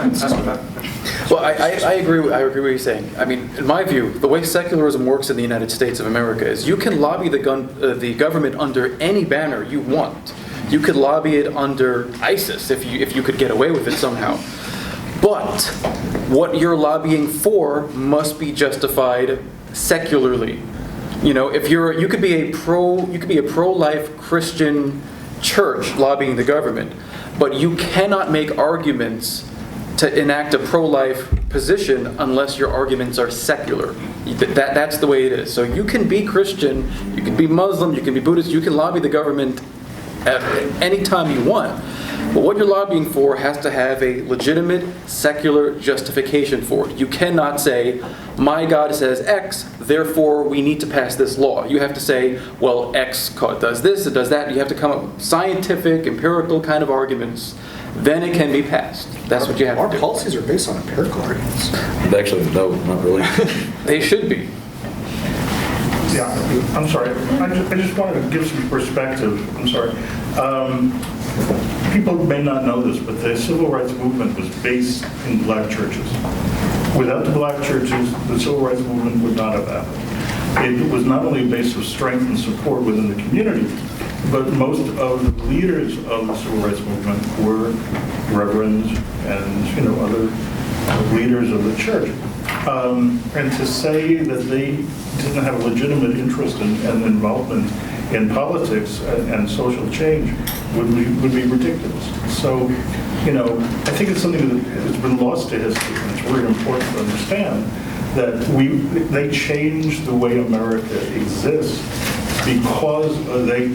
Well, I agree with what you're saying. I mean, in my view, the way secularism works in the United States of America is you can lobby the government under any banner you want. You could lobby it under ISIS if you could get away with it somehow. But what you're lobbying for must be justified secularly. You know, if you could be a pro-life Christian church lobbying the government, but you cannot make arguments to enact a pro-life position unless your arguments are secular. That's the way it is. So you can be Christian, you can be Muslim, you can be Buddhist, you can lobby the government at any time you want. But what you're lobbying for has to have a legitimate secular justification for it. You cannot say, my God says X, therefore we need to pass this law. You have to say, well, X does this, it does that. You have to come up with scientific, empirical kind of arguments. Then it can be passed. That's what you have to do. Our policies are based on empirical arguments. Actually, no, not really. They should be. Yeah, I'm sorry. I just wanted to give some perspective. I'm sorry. People may not know this, but the civil rights movement was based in black churches. Without the black churches, the civil rights movement would not have happened. It was not only a base of strength and support within the community, but most of the leaders of the civil rights movement were reverends and other leaders of the church. And to say that they didn't have a legitimate interest and involvement in politics and social change would be ridiculous. So, I think it's something that has been lost to history, and it's really important to understand that they changed the way America exists because they,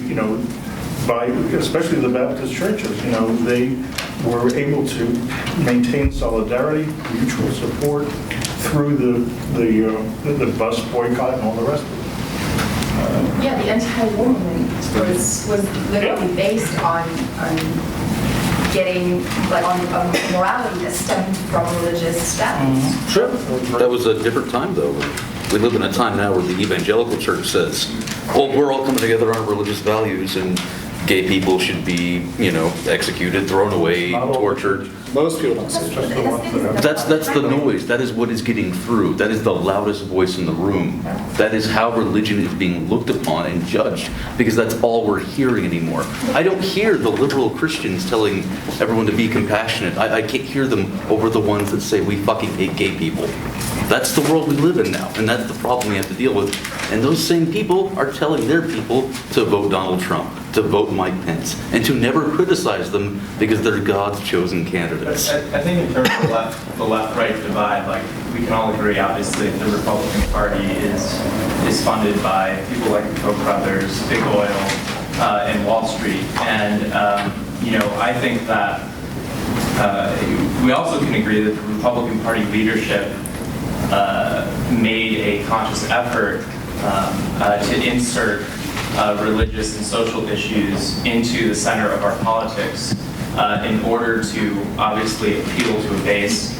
by especially the Baptist churches, they were able to maintain solidarity, mutual support through the bus boycott and all the rest of it. Yeah, the anti-war movement was literally based on getting, on morality that stemmed from religious status. Sure. That was a different time, though. We live in a time now where the evangelical church says, well, we're all coming together on religious values, and gay people should be, executed, thrown away, tortured. Most people don't say that. That's the noise. That is what is getting through. That is the loudest voice in the room. That is how religion is being looked upon and judged, because that's all we're hearing anymore. I don't hear the liberal Christians telling everyone to be compassionate. I can't hear them over the ones that say we fucking hate gay people. That's the world we live in now, and that's the problem we have to deal with. And those same people are telling their people to vote Donald Trump, to vote Mike Pence, and to never criticize them because they're God's chosen candidates. I think in terms of the left-right divide, we can all agree, obviously, the Republican Party is funded by people like the Koch brothers, Big Oil, and Wall Street. And, I think that we also can agree that the Republican Party leadership made a conscious effort to insert religious and social issues into the center of our politics in order to obviously appeal to a base